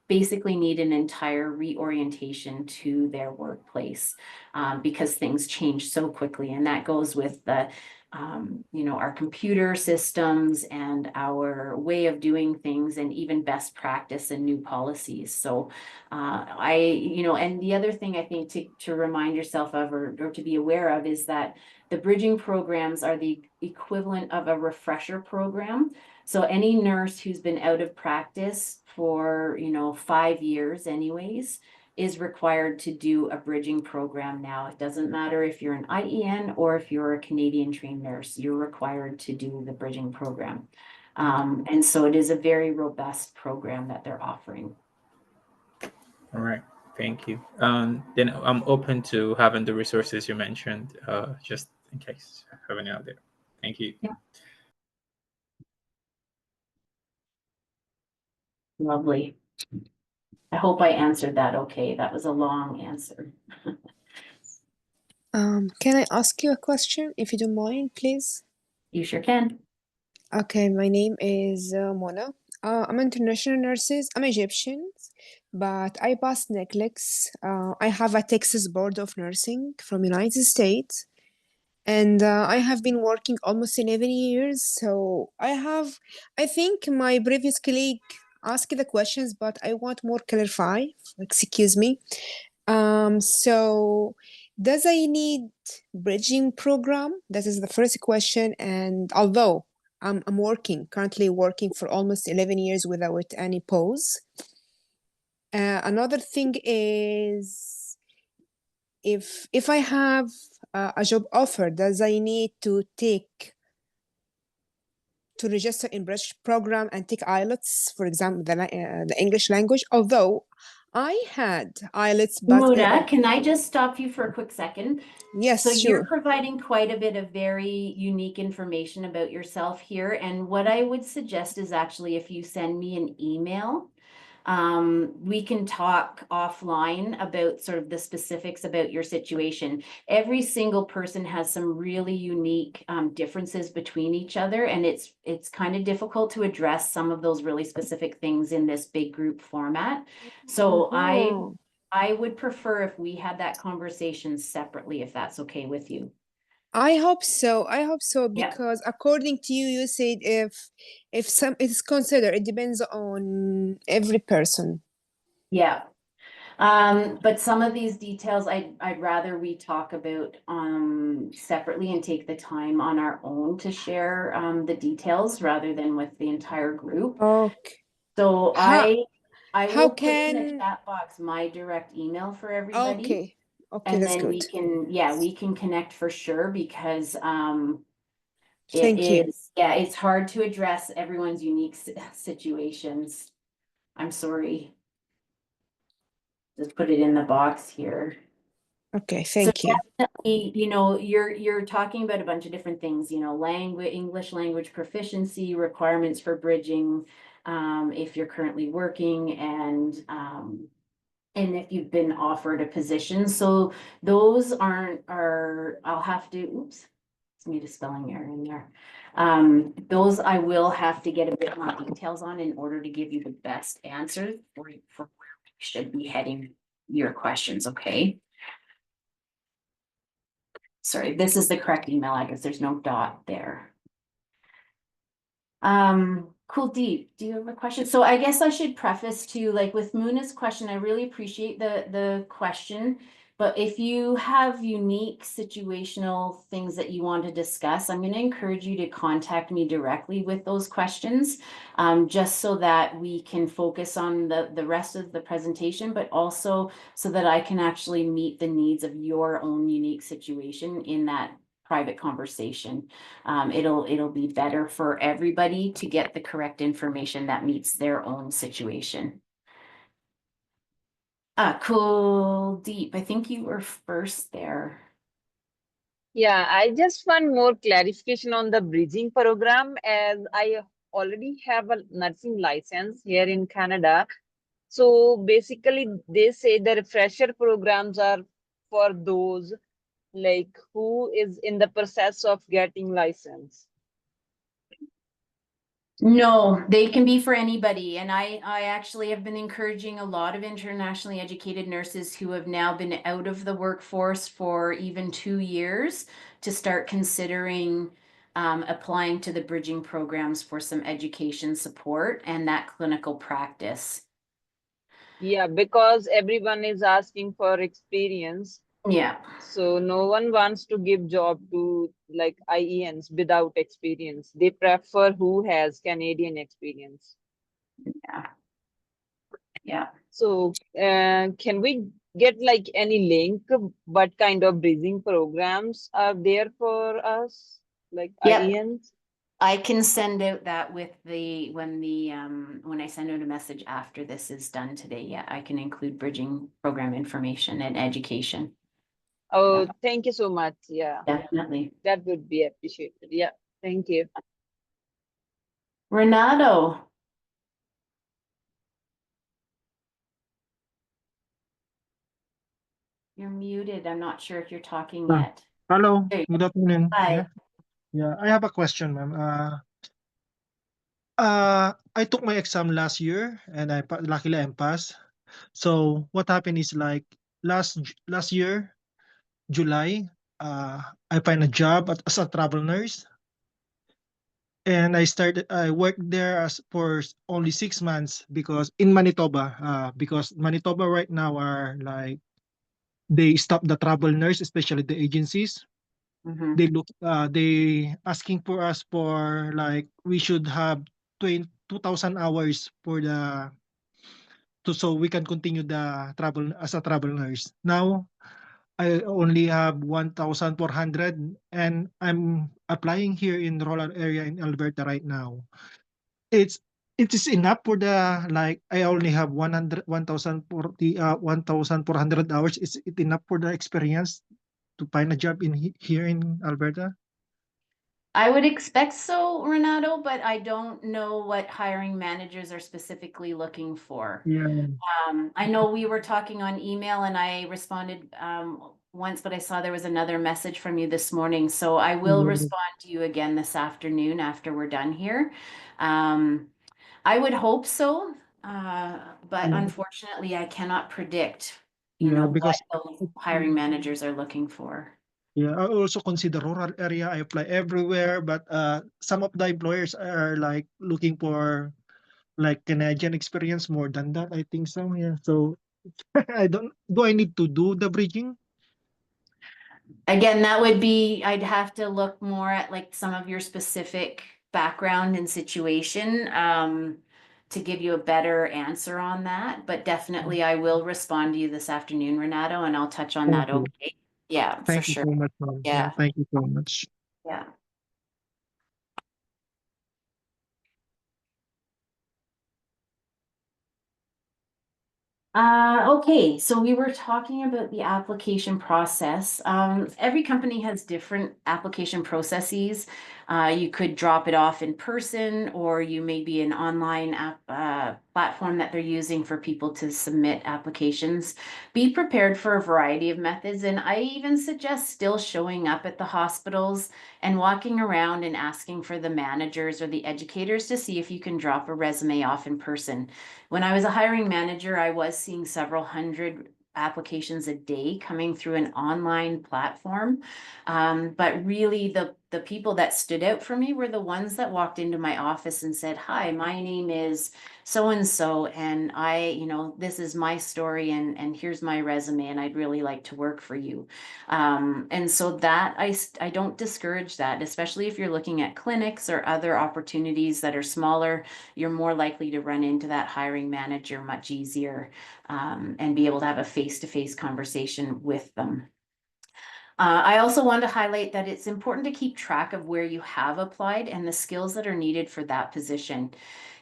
basically need an entire reorientation to their workplace, because things change so quickly. And that goes with the our computer systems and our way of doing things, and even best practice and new policies. So and the other thing I think to remind yourself of, or to be aware of, is that the bridging programs are the equivalent of a refresher program. So any nurse who's been out of practice for 5 years anyways is required to do a bridging program now. It doesn't matter if you're an IEN or if you're a Canadian trained nurse, you're required to do the bridging program. And so it is a very robust program that they're offering. All right, thank you. Then I'm open to having the resources you mentioned, just in case you have any out there. Thank you. Yeah. Lovely. I hope I answered that okay. That was a long answer. Can I ask you a question, if you don't mind, please? You sure can. Okay, my name is Mona. I'm international nurses. I'm Egyptian, but I passed NCLEX. I have a Texas Board of Nursing from United States, and I have been working almost 11 years. So I think my previous colleague asked the questions, but I want more clarify. Excuse me. So does I need bridging program? That is the first question. And although I'm currently working for almost 11 years without any pause. Another thing is, if I have a job offer, does I need to register in bridge program and take IELTS, for example, the English language? Although I had IELTS, but Muda, can I just stop you for a quick second? yes, So you're sure. providing quite a bit of very unique information about yourself here. And what I would suggest is actually, if you send me an email, we can talk offline about sort of the specifics about your situation. Every single person has some really unique differences between each other, and it's kind of difficult to address some of those really specific things in this big group format. So I would prefer if we had that conversation separately, if that's okay with you. I hope so. I hope so Yeah. because according to you, you said if some it's considered, it depends on every person. Yeah. But some of these details I'd rather we talk about separately and take the time on our own to share the details rather than with the entire group. Okay. So How I how will put in the can chat box my direct email for everybody. okay. Okay, And that's then good. we can connect for sure because it Thank you. is, yeah, it's hard to address everyone's unique situations. I'm sorry. Just put it in the box here. Okay, So thank you. definitely, you know, you're talking about a bunch of different things, you know, English language proficiency, requirements for bridging, if you're currently working and if you've been offered a position. So those I'll have to, oops, it's made a spelling error in there. Those I will have to get a bit more details on in order to give you the best answer for where we should be heading your questions, okay? Sorry, this is the correct email address. There's no dot there. Cool, Deep, do you have a question? So I guess I should preface to, like, with Muna's question, I really appreciate the question. But if you have unique situational things that you want to discuss, I'm going to encourage you to contact me directly with those questions, just so that we can focus on the rest of the presentation, but also so that I can actually meet the needs of your own unique situation in that private conversation. It'll be better for everybody to get the correct information that meets their own situation. Cool, Deep. I think you were first there. Yeah, I just want more clarification on the bridging program as I already have a nursing license here in Canada. So basically, they say the refresher programs are for those like who is in the process of getting license. No, they can be for anybody. And I actually have been encouraging a lot of internationally educated nurses who have now been out of the workforce for even 2 years to start considering applying to the bridging programs for some education support and that clinical practice. Yeah, because everyone is asking for experience. Yeah. So no one wants to give job to like IENs without experience. They prefer who has Canadian experience. Yeah. Yeah. So can we get like any link? What kind of bridging programs are there for us, like Yep. IENs? I can send out that with when I send out a message after this is done today. Yeah, I can include bridging program information and education. Oh, thank you so much. Yeah, Definitely. that would be appreciated. Yeah, thank you. Renato. You're muted. I'm not sure if you're talking yet. Hello, There you good afternoon. Hi. Yeah, I have a question, ma'am. I took my exam last year and luckily I passed. So what happened is like last year, July, I find a job as a travel nurse, and I worked there for only 6 months because in Manitoba, because Manitoba right now are like they stop the travel nurse, especially the agencies. Mhm. They asking for us for like we should have 2,000 hours for the so we can continue the travel as a travel nurse. Now I only have 1,400 and I'm applying here in rural area in Alberta right now. It's it is enough for the like I only have 1,400 hours. Is it enough for the experience to find a job here in Alberta? I would expect so, Renato, but I don't know what hiring managers are specifically looking for. Yeah. I know we were talking on email and I responded once, but I saw there was another message from you this morning. So I will respond to you again this afternoon after we're done here. I would hope so, but unfortunately I cannot predict you Yeah, know, because what those hiring managers are looking for. yeah, I also consider rural area. I apply everywhere, but some of the employers are like looking for like Canadian experience more than that. I think so. Yeah. So I don't. Do I need to do the bridging? Again, that would be, I'd have to look more at like some of your specific background and situation, to give you a better answer on that, but definitely I will respond to you this afternoon, Renato, and I'll touch on Thank that, you. okay? Yeah, for Thank you sure. so much, ma'am. Yeah, Yeah, thank you so much. yeah. Okay, so we were talking about the application process. Every company has different application processes. You could drop it off in person, or you may be an online platform that they're using for people to submit applications. Be prepared for a variety of methods, and I even suggest still showing up at the hospitals and walking around and asking for the managers or the educators to see if you can drop a resume off in person. When I was a hiring manager, I was seeing several hundred applications a day coming through an online platform. But really the people that stood out for me were the ones that walked into my office and said, "Hi, my name is so-and-so, and this is my story, and here's my resume, and I'd really like to work for you." And so that I don't discourage that, especially if you're looking at clinics or other opportunities that are smaller. You're more likely to run into that hiring manager much easier, and be able to have a face-to-face conversation with them. I also want to highlight that it's important to keep track of where you have applied and the skills that are needed for that position.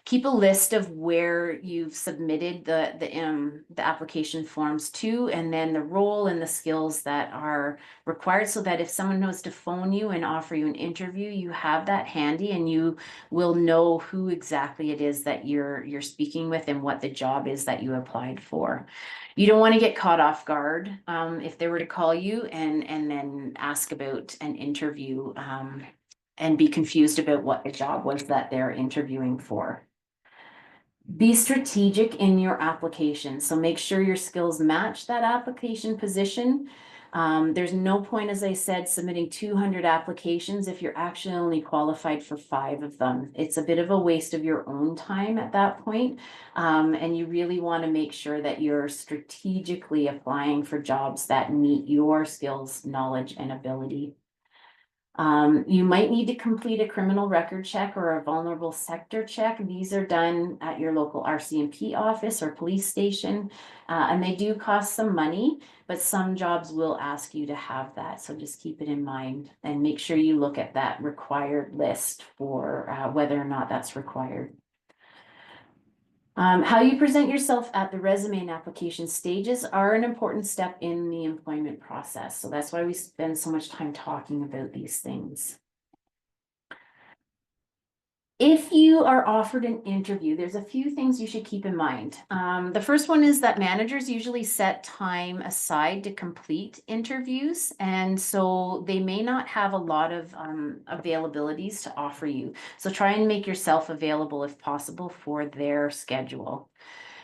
Keep a list of where you've submitted the application forms to, and then the role and the skills that are required, so that if someone knows to phone you and offer you an interview, you have that handy and you will know who exactly it is that you're speaking with and what the job is that you applied for. You don't want to get caught off guard if they were to call you and then ask about an interview, and be confused about what the job was that they're interviewing for. Be strategic in your application. So make sure your skills match that application position. There's no point, as I said, submitting 200 applications if you're actually only qualified for 5 of them. It's a bit of a waste of your own time at that point. And you really want to make sure that you're strategically applying for jobs that meet your skills, knowledge, and ability. You might need to complete a criminal record check or a vulnerable sector check. These are done at your local RCMP office or police station, and they do cost some money, but some jobs will ask you to have that. So just keep it in mind and make sure you look at that required list for whether or not that's required. How you present yourself at the resume and application stages are an important step in the employment process. So that's why we spend so much time talking about these things. If you are offered an interview, there's a few things you should keep in mind. The first one is that managers usually set time aside to complete interviews, and so they may not have a lot of availabilities to offer you. So try and make yourself available if possible for their schedule.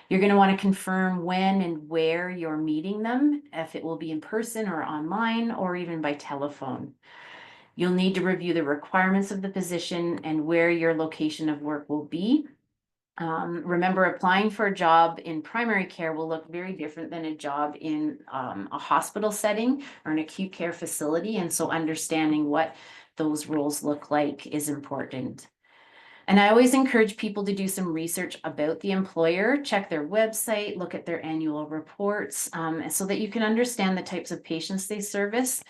You're going to want to confirm when and where you're meeting them, if it will be in person or online or even by telephone. You'll need to review the requirements of the position and where your location of work will be. Remember, applying for a job in primary care will look very different than a job in a hospital setting or an acute care facility. And so understanding what those roles look like is important. And I always encourage people to do some research about the employer, check their website, look at their annual reports, so that you can understand the types of patients they service.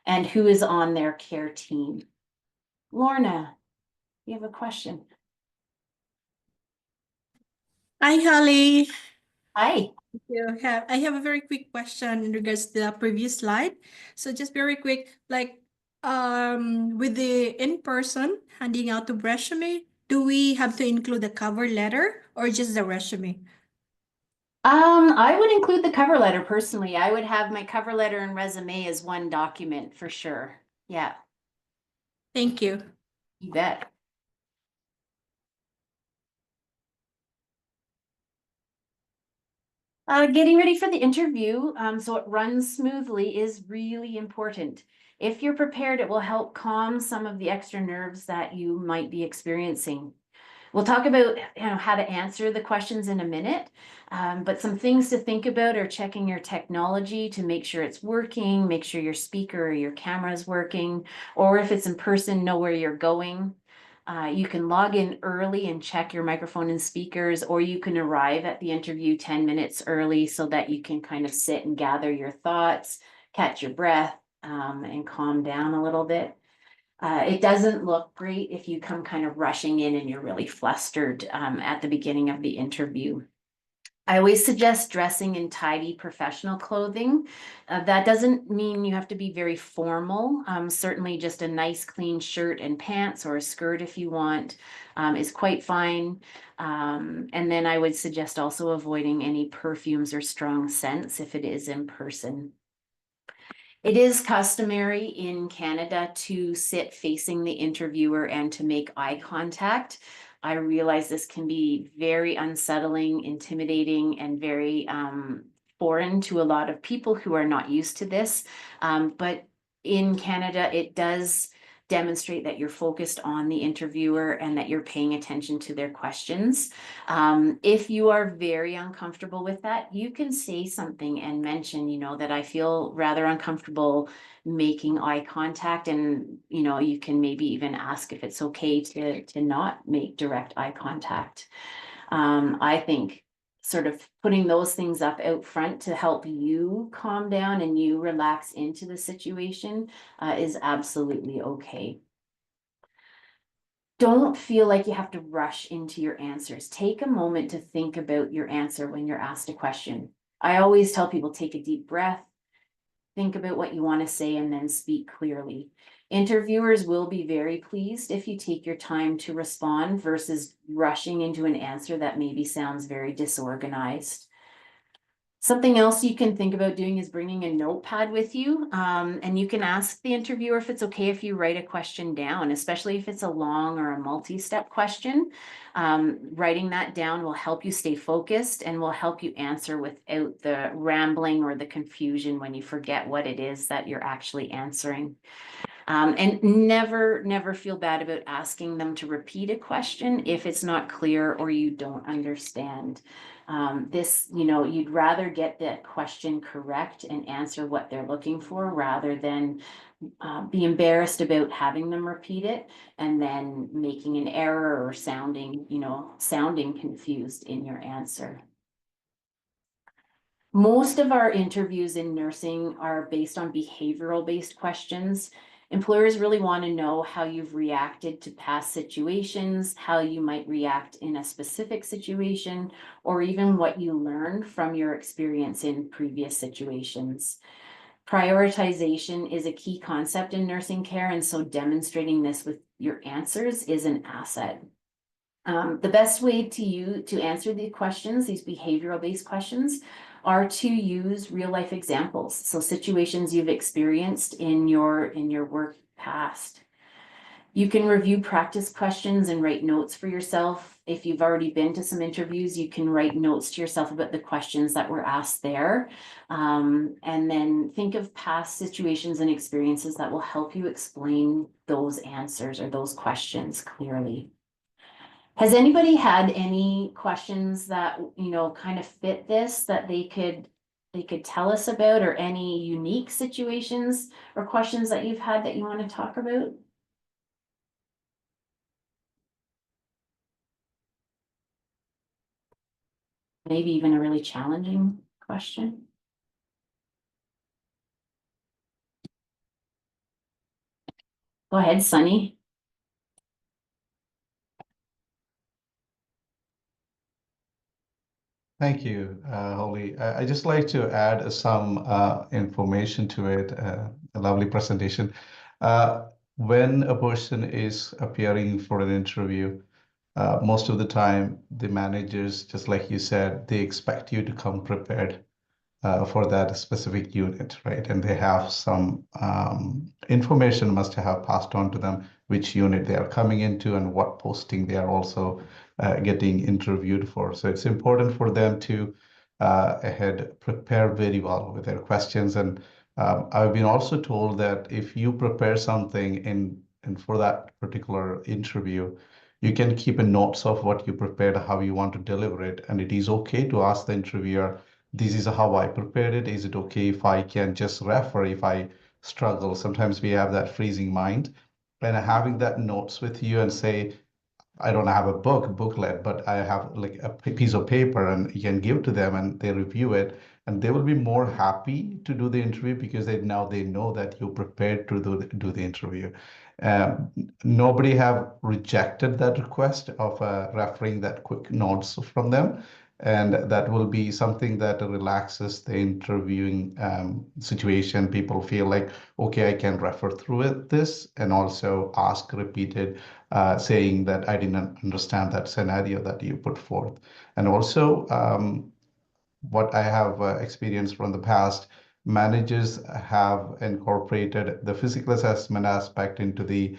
And who is on their care team. Lorna, you have a question? Hi, Holly. Hi. I have a very quick question in regards to the previous slide. So just very quick, like with the in-person handing out the resume, do we have to include the cover letter or just the resume? I would include the cover letter personally. I would have my cover letter and resume as one document for sure. Yeah, Thank you. you bet. Getting ready for the interview, so it runs smoothly is really important. If you're prepared, it will help calm some of the extra nerves that you might be experiencing. We'll talk about how to answer the questions in a minute, but some things to think about are checking your technology to make sure it's working, make sure your speaker or your camera is working, or if it's in person, know where you're going. You can log in early and check your microphone and speakers, or you can arrive at the interview 10 minutes early so that you can kind of sit and gather your thoughts, catch your breath, and calm down a little bit. It doesn't look great if you come kind of rushing in and you're really flustered at the beginning of the interview. I always suggest dressing in tidy professional clothing. That doesn't mean you have to be very formal. Certainly just a nice clean shirt and pants or a skirt if you want is quite fine. And then I would suggest also avoiding any perfumes or strong scents if it is in person. It is customary in Canada to sit facing the interviewer and to make eye contact. I realize this can be very unsettling, intimidating, and very foreign to a lot of people who are not used to this. But in Canada, it does demonstrate that you're focused on the interviewer and that you're paying attention to their questions. If you are very uncomfortable with that, you can say something and mention, that I feel rather uncomfortable making eye contact, and you can maybe even ask if it's okay to not make direct eye contact. I think sort of putting those things up out front to help you calm down and you relax into the situation is absolutely okay. Don't feel like you have to rush into your answers. Take a moment to think about your answer when you're asked a question. I always tell people, take a deep breath, think about what you want to say, and then speak clearly. Interviewers will be very pleased if you take your time to respond versus rushing into an answer that maybe sounds very disorganized. Something else you can think about doing is bringing a notepad with you, and you can ask the interviewer if it's okay if you write a question down, especially if it's a long or a multi-step question. Writing that down will help you stay focused and will help you answer without the rambling or the confusion when you forget what it is that you're actually answering. And never feel bad about asking them to repeat a question if it's not clear or you don't understand. You'd rather get that question correct and answer what they're looking for rather than be embarrassed about having them repeat it and then making an error or sounding confused in your answer. Most of our interviews in nursing are based on behavioral-based questions. Employers really want to know how you've reacted to past situations, how you might react in a specific situation, or even what you learned from your experience in previous situations. Prioritization is a key concept in nursing care, and so demonstrating this with your answers is an asset. The best way to answer the questions, these behavioral-based questions, are to use real life examples. So situations you've experienced in your work past. You can review practice questions and write notes for yourself. If you've already been to some interviews, you can write notes to yourself about the questions that were asked there. And then think of past situations and experiences that will help you explain those answers or those questions clearly. Has anybody had any questions that, kind of fit this that they could tell us about, or any unique situations or questions that you've had that you want to talk about? Maybe even a really challenging question. Go ahead, Sunny. Thank you, Holly. I just like to add some information to it, a lovely presentation. When a person is appearing for an interview, most of the time, the managers, just like you said, they expect you to come prepared for that specific unit, right? And they have some information must have passed on to them, which unit they are coming into and what posting they are also getting interviewed for. So it's important for them to ahead prepare very well with their questions. And I've been also told that if you prepare something and for that particular interview, you can keep a notes of what you prepared, how you want to deliver it. And it is okay to ask the interviewer, this is how I prepared it. Is it okay if I can just refer if I struggle? Sometimes we have that freezing mind. And having that notes with you and say, I don't have a booklet, but I have like a piece of paper and you can give to them and they review it and they will be more happy to do the interview because they know that you're prepared to do the interview. Um, Nobody have rejected that request of referring that quick notes from them. And that will be something that relaxes the interviewing situation. People feel like, okay, I can refer through this and also ask repeated saying that I didn't understand that scenario that you put forth. And also, what I have experienced from the past, managers have incorporated the physical assessment aspect into the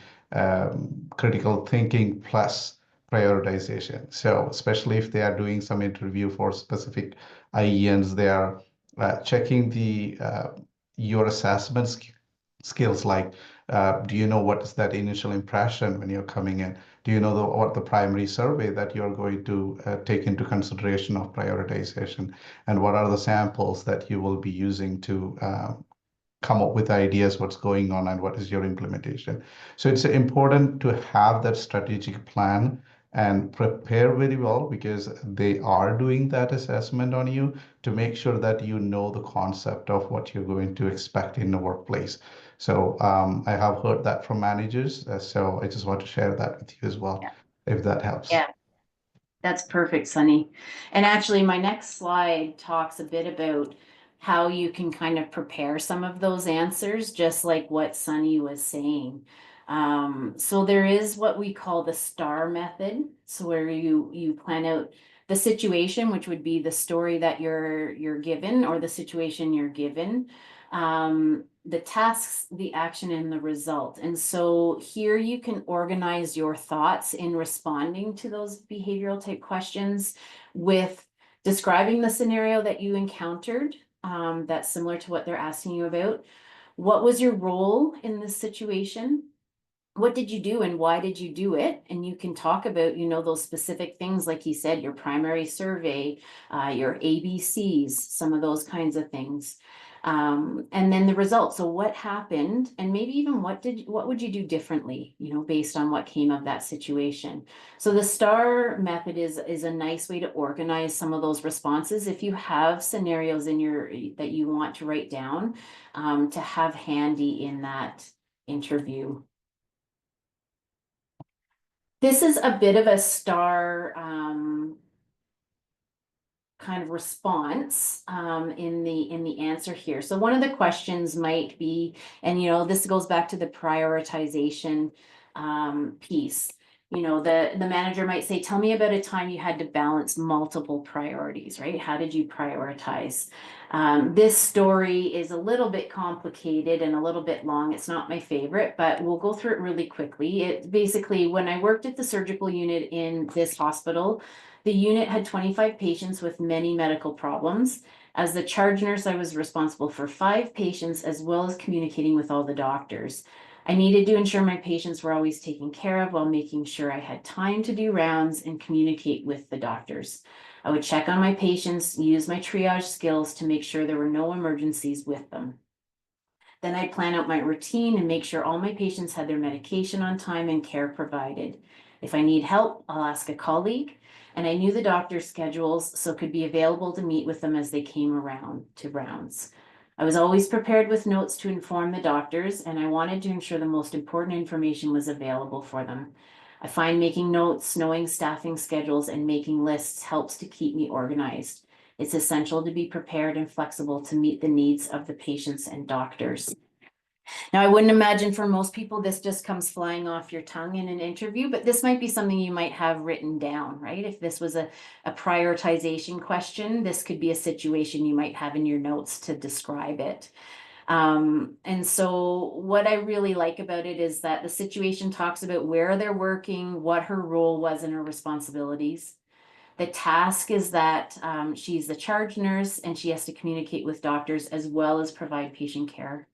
critical thinking plus prioritization. So, especially if they are doing some interview for specific IENs, they are checking the your assessment skills like do you know what is that initial impression when you're coming in? Do you know what the primary survey that you're going to take into consideration of prioritization? And what are the samples that you will be using to come up with ideas, what's going on, and what is your implementation? So it's important to have that strategic plan and prepare very well because they are doing that assessment on you to make sure that you know the concept of what you're going to expect in the workplace. So I have heard that from managers. So I just want to share that with you as well, if that helps. Yeah. That's perfect, Sunny. And actually, my next slide talks a bit about how you can kind of prepare some of those answers, just like what Sunny was saying. So there is what we call the STAR method. So where you plan out the situation, which would be the story that you're given or the situation you're given. The tasks, the action, and the result. And so here you can organize your thoughts in responding to those behavioral type questions with describing the scenario that you encountered, that's similar to what they're asking you about. What was your role in this situation? What did you do and why did you do it? And you can talk about, those specific things, like he said, your primary survey, your ABCs, some of those kinds of things. And then the results. So what happened, and maybe even what would you do differently, based on what came of that situation. So the STAR method is a nice way to organize some of those responses. If you have scenarios that you want to write down, to have handy in that interview. This is a bit of a STAR kind of response in the answer here. So one of the questions might be, and this goes back to the prioritization piece. The manager might say, tell me about a time you had to balance multiple priorities, right? How did you prioritize? This story is a little bit complicated and a little bit long. It's not my favorite, but we'll go through it really quickly. It basically, when I worked at the surgical unit in this hospital, the unit had 25 patients with many medical problems. As the charge nurse, I was responsible for 5 patients as well as communicating with all the doctors. I needed to ensure my patients were always taken care of while making sure I had time to do rounds and communicate with the doctors. I would check on my patients, use my triage skills to make sure there were no emergencies with them. Then I'd plan out my routine and make sure all my patients had their medication on time and care provided. If I need help, I'll ask a colleague. And I knew the doctor's schedules, so could be available to meet with them as they came around to rounds. I was always prepared with notes to inform the doctors, and I wanted to ensure the most important information was available for them. I find making notes, knowing staffing schedules, and making lists helps to keep me organized. It's essential to be prepared and flexible to meet the needs of the patients and doctors. Now, I wouldn't imagine for most people this just comes flying off your tongue in an interview, but this might be something you might have written down, right? If this was a prioritization question, this could be a situation you might have in your notes to describe it. And so what I really like about it is that the situation talks about where they're working, what her role was and her responsibilities. The task is that she's the charge nurse and she has to communicate with doctors as well as provide patient care.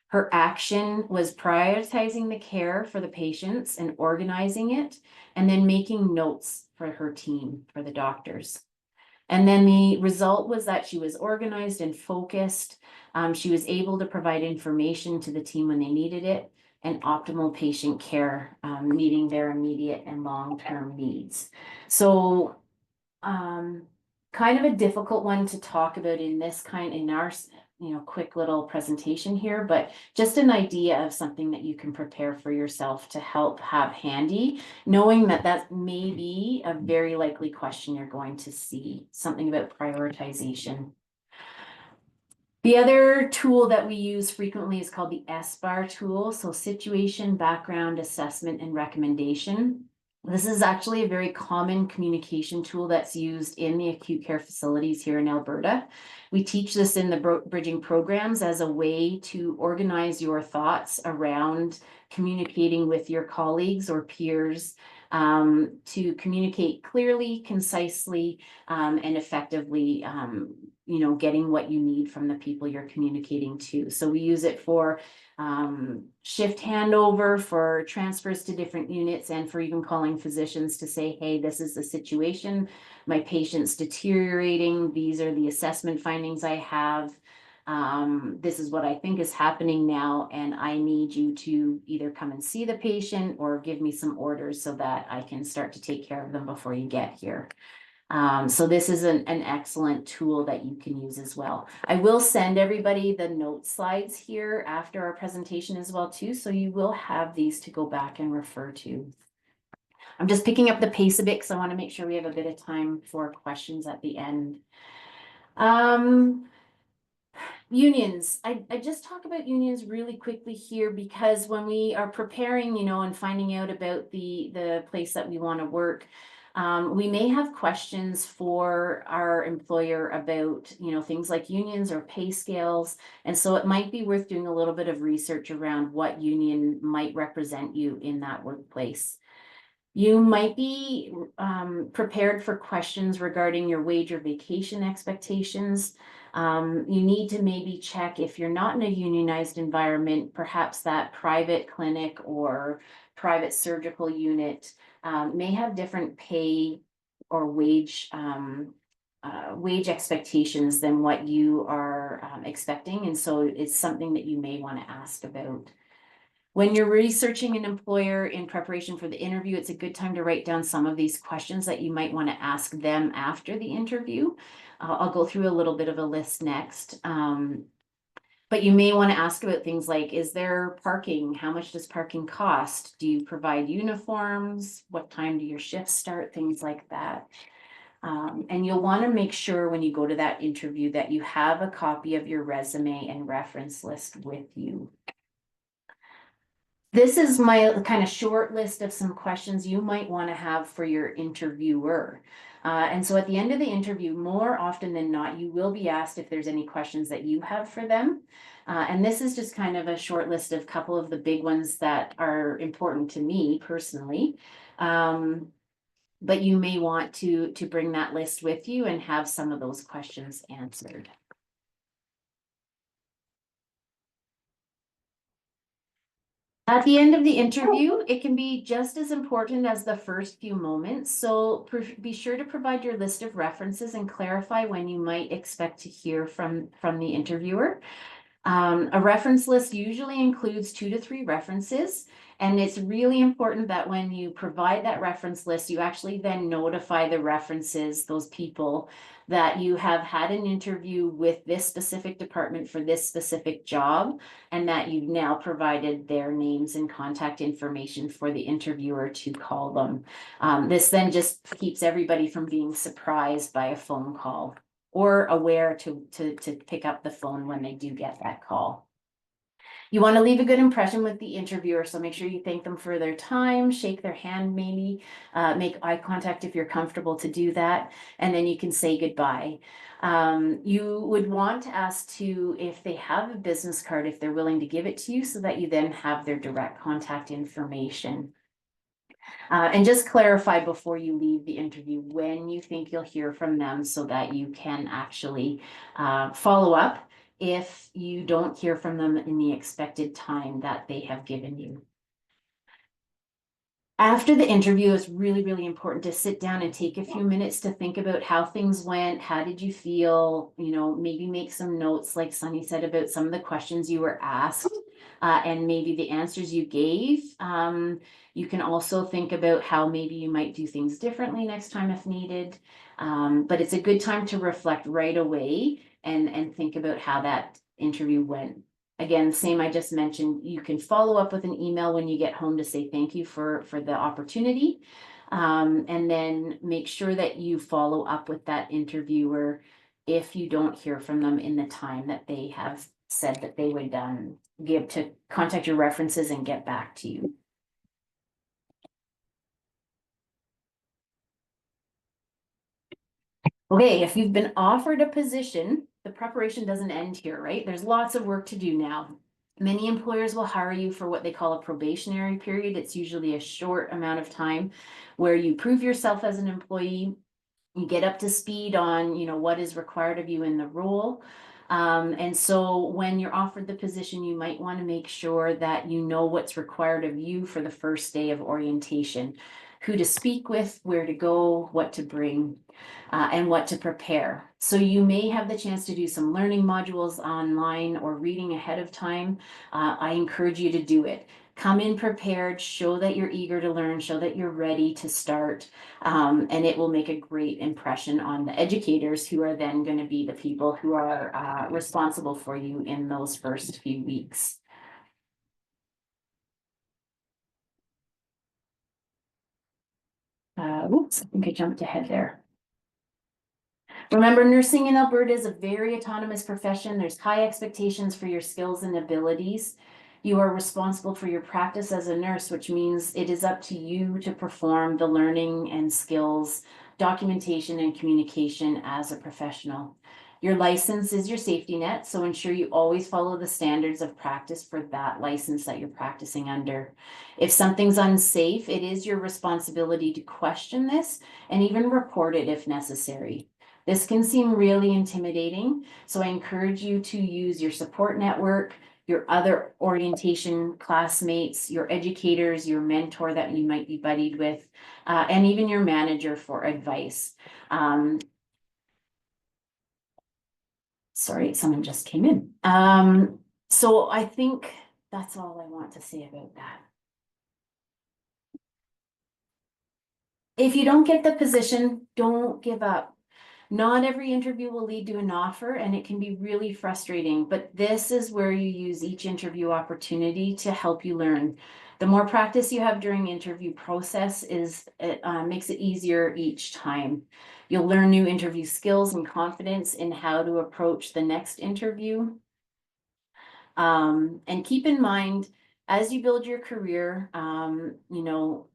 Her action was prioritizing the care for the patients and organizing it, and then making notes for her team, for the doctors. And then the result was that she was organized and focused. She was able to provide information to the team when they needed it, and optimal patient care, meeting their immediate and long-term needs. So kind of a difficult one to talk about in our quick little presentation here, but just an idea of something that you can prepare for yourself to help have handy, knowing that that may be a very likely question you're going to see, something about prioritization. The other tool that we use frequently is called the SBAR tool. So situation, background, assessment, and recommendation. This is actually a very common communication tool that's used in the acute care facilities here in Alberta. We teach this in the bridging programs as a way to organize your thoughts around communicating with your colleagues or peers, to communicate clearly, concisely, and effectively, getting what you need from the people you're communicating to. So we use it for shift handover, for transfers to different units, and for even calling physicians to say, hey, this is the situation. My patient's deteriorating. These are the assessment findings I have. This is what I think is happening now, and I need you to either come and see the patient or give me some orders so that I can start to take care of them before you get here. So this is an excellent tool that you can use as well. I will send everybody the note slides here after our presentation as well too, so you will have these to go back and refer to. I'm just picking up the pace a bit because I want to make sure we have a bit of time for questions at the end. Unions. I just talk about unions really quickly here because when we are preparing, and finding out about the place that we want to work, we may have questions for our employer about, things like unions or pay scales. And so it might be worth doing a little bit of research around what union might represent you in that workplace. You might be prepared for questions regarding your wage or vacation expectations. You need to maybe check if you're not in a unionized environment, perhaps that private clinic or private surgical unit may have different pay or wage expectations than what you are expecting. And so it's something that you may want to ask about. When you're researching an employer in preparation for the interview, it's a good time to write down some of these questions that you might want to ask them after the interview. I'll go through a little bit of a list next. But you may want to ask about things like, is there parking? How much does parking cost? Do you provide uniforms? What time do your shifts start? Things like that. And you'll want to make sure when you go to that interview that you have a copy of your resume and reference list with you. This is my kind of short list of some questions you might want to have for your interviewer. And so at the end of the interview, more often than not, you will be asked if there's any questions that you have for them. And this is just kind of a short list of a couple of the big ones that are important to me personally. But you may want to bring that list with you and have some of those questions answered. At the end of the interview, it can be just as important as the first few moments. So be sure to provide your list of references and clarify when you might expect to hear from the interviewer. A reference list usually includes 2 to 3 references. And it's really important that when you provide that reference list, you actually then notify the references, those people, that you have had an interview with this specific department for this specific job, and that you've now provided their names and contact information for the interviewer to call them. This then just keeps everybody from being surprised by a phone call, or aware to pick up the phone when they do get that call. You want to leave a good impression with the interviewer, so make sure you thank them for their time, shake their hand maybe, make eye contact if you're comfortable to do that, and then you can say goodbye. You would want to ask too if they have a business card, if they're willing to give it to you, so that you then have their direct contact information. And just clarify before you leave the interview when you think you'll hear from them so that you can actually follow up if you don't hear from them in the expected time that they have given you. After the interview, it's really, really important to sit down and take a few minutes to think about how things went. How did you feel? You know, maybe make some notes, like Sunny said, about some of the questions you were asked and maybe the answers you gave. You can also think about how maybe you might do things differently next time if needed. But it's a good time to reflect right away and think about how that interview went. Again, same I just mentioned, you can follow up with an email when you get home to say thank you for the opportunity. And then make sure that you follow up with that interviewer if you don't hear from them in the time that they have said that they would give to contact your references and get back to you. Okay, if you've been offered a position, the preparation doesn't end here, right? There's lots of work to do now. Many employers will hire you for what they call a probationary period. It's usually a short amount of time where you prove yourself as an employee, you get up to speed on, you know, what is required of you in the role. And so when you're offered the position, you might want to make sure that you know what's required of you for the first day of orientation, who to speak with, where to go, what to bring, and what to prepare. So you may have the chance to do some learning modules online or reading ahead of time. I encourage you to do it. Come in prepared, show that you're eager to learn, show that you're ready to start, and it will make a great impression on the educators who are then going to be the people who are responsible for you in those first few weeks. Oops, I think I jumped ahead there. Remember, nursing in Alberta is a very autonomous profession. There's high expectations for your skills and abilities. You are responsible for your practice as a nurse, which means it is up to you to perform the learning and skills, documentation and communication as a professional. Your license is your safety net, so ensure you always follow the standards of practice for that license that you're practicing under. If something's unsafe, it is your responsibility to question this and even report it if necessary. This can seem really intimidating, so I encourage you to use your support network, your other orientation classmates, your educators, your mentor that you might be buddied with, and even your manager for advice. Sorry, someone just came in. So I think that's all I want to say about that. If you don't get the position, don't give up. Not every interview will lead to an offer, and it can be really frustrating, but this is where you use each interview opportunity to help you learn. The more practice you have during interview process makes it easier each time. You'll learn new interview skills and confidence in how to approach the next interview. And keep in mind, as you build your career, you know,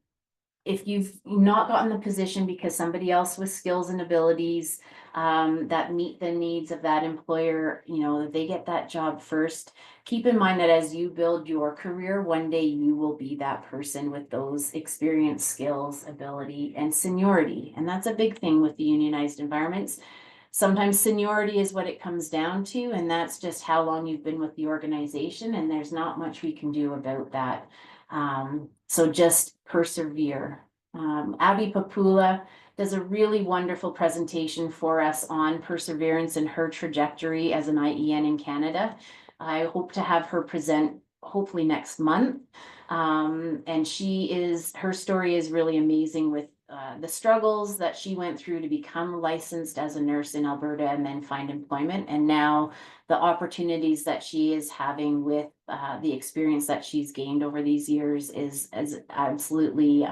if you've not gotten the position because somebody else with skills and abilities that meet the needs of that employer, you know, they get that job first. Keep in mind that as you build your career, one day you will be that person with those experience, skills, ability, and seniority. And that's a big thing with the unionized environments. Sometimes seniority is what it comes down to, and that's just how long you've been with the organization, and there's not much we can do about that. So just persevere. Abby Papula does a really wonderful presentation for us on perseverance and her trajectory as an IEN in Canada. I hope to have her present hopefully next month. And her story is really amazing with the struggles that she went through to become licensed as a nurse in Alberta and then find employment. And now the opportunities that she is having with the experience that she's gained over these years is absolutely,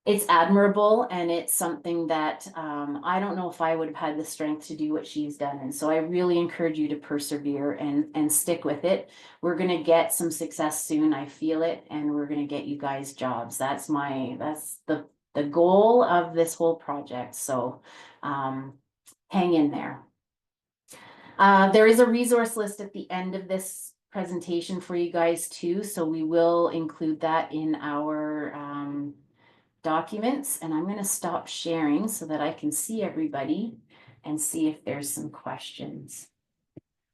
it's admirable, and it's something that I don't know if I would have had the strength to do what she's done. And so I really encourage you to persevere and stick with it. We're going to get some success soon. I feel it, and we're going to get you guys jobs. That's the goal of this whole project. So hang in there. There is a resource list at the end of this presentation for you guys too, so we will include that in our documents. And I'm going to stop sharing so that I can see everybody and see if there's some questions.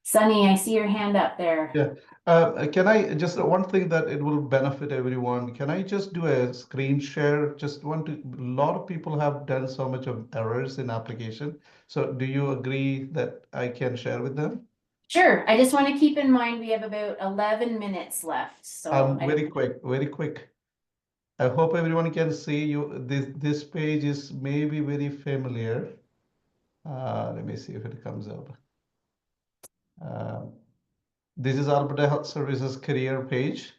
Sunny, I see your hand up there. Yeah. Can I just one thing that it will benefit everyone? Can I just do a screen share? Just want to. A lot of people have done so much of errors in application. So do you agree that I can share with them? Sure. I just want to keep in mind we have about 11 minutes left. So Very quick, very quick. I hope everyone can see you. This page is maybe very familiar. Let me see if it comes up. This is Alberta Health Services career page.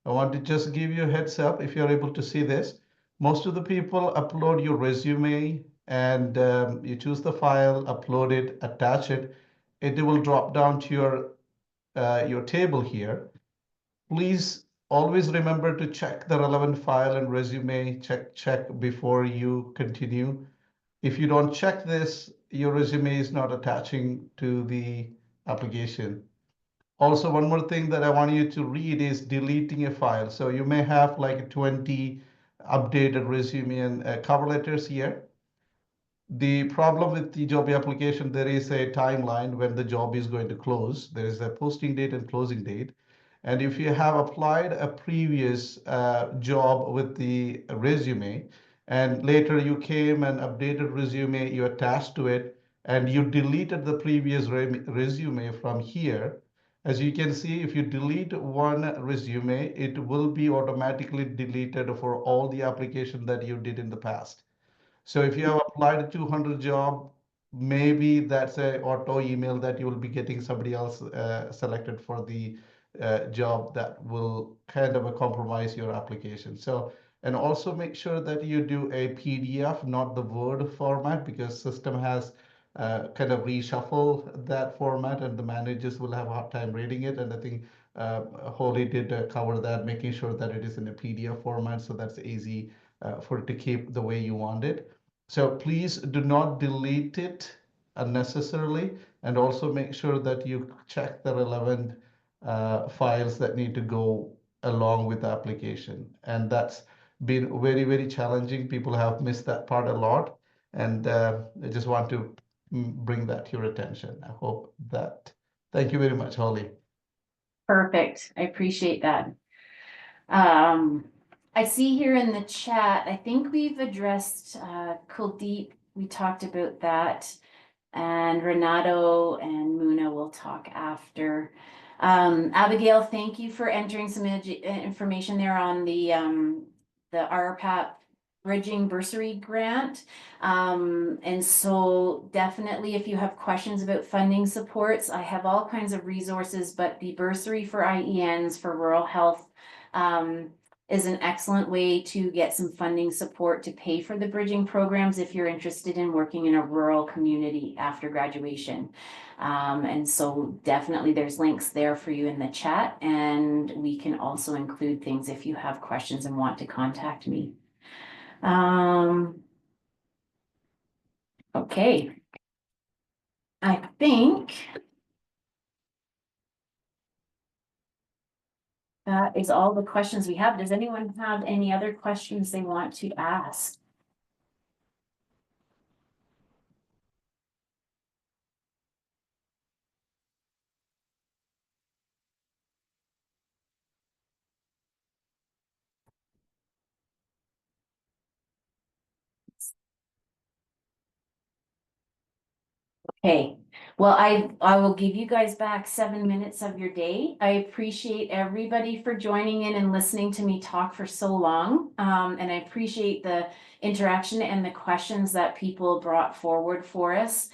I want to just give you a heads up if you're able to see this. Most of the people upload your resume and you choose the file, upload it, attach it. It will drop down to your table here. Please always remember to check the relevant file and resume, check before you continue. If you don't check this, your resume is not attaching to the application. Also, one more thing that I want you to read is deleting a file. So you may have like 20 updated resume and cover letters here. The problem with the job application, there is a timeline when the job is going to close. There is a posting date and closing date. And if you have applied a previous job with the resume, and later you came and updated resume, you attached to it, and you deleted the previous resume from here, as you can see, if you delete one resume, it will be automatically deleted for all the application that you did in the past. So if you have applied a 200 job, maybe that's a auto email that you will be getting somebody else selected for the job that will kind of compromise your application. So, and also make sure that you do a PDF, not the Word format, because system has kind of reshuffle that format and the managers will have a hard time reading it. And I think Holly did cover that, making sure that it is in a PDF format. So that's easy for it to keep the way you want it. So please do not delete it unnecessarily, and also make sure that you check the relevant files that need to go along with the application. And that's been very, very challenging. People have missed that part a lot. And I just want to bring that to your attention. I hope that. Thank you very much, Holly. Perfect. I appreciate that. I see here in the chat, I think we've addressed Kuldeep. We talked about that. And Renato and Muna will talk after. Abigail, thank you for entering some information there on the RPAP Bridging Bursary Grant. And so definitely if you have questions about funding supports, I have all kinds of resources, but the bursary for IENs for rural health is an excellent way to get some funding support to pay for the bridging programs if you're interested in working in a rural community after graduation. And so definitely there's links there for you in the chat, and we can also include things if you have questions and want to contact me. Okay. I think that is all the questions we have. Does anyone have any other questions they want to ask? Okay, well, I will give you guys back 7 minutes of your day. I appreciate everybody for joining in and listening to me talk for so long. And I appreciate the interaction and the questions that people brought forward for us.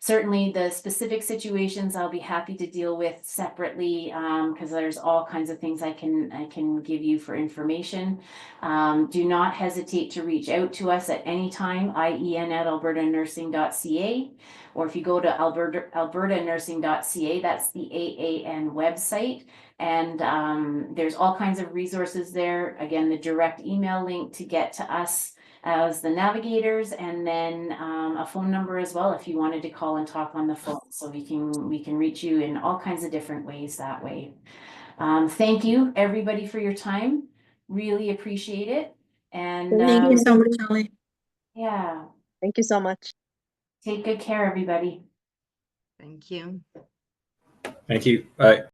Certainly the specific situations I'll be happy to deal with separately, because there's all kinds of things I can give you for information. Do not hesitate to reach out to us at any time, IEN@albertanursing.ca, or if you go to albertanursing.ca, that's the AAN website. And there's all kinds of resources there. Again, the direct email link to get to us as the navigators, and then a phone number as well if you wanted to call and talk on the phone. So we can reach you in all kinds of different ways that way. Thank you everybody for your time. Really appreciate it. And Thank you so much, Ali. yeah, Thank you so much. take good care, everybody. Thank you. Thank you. Bye.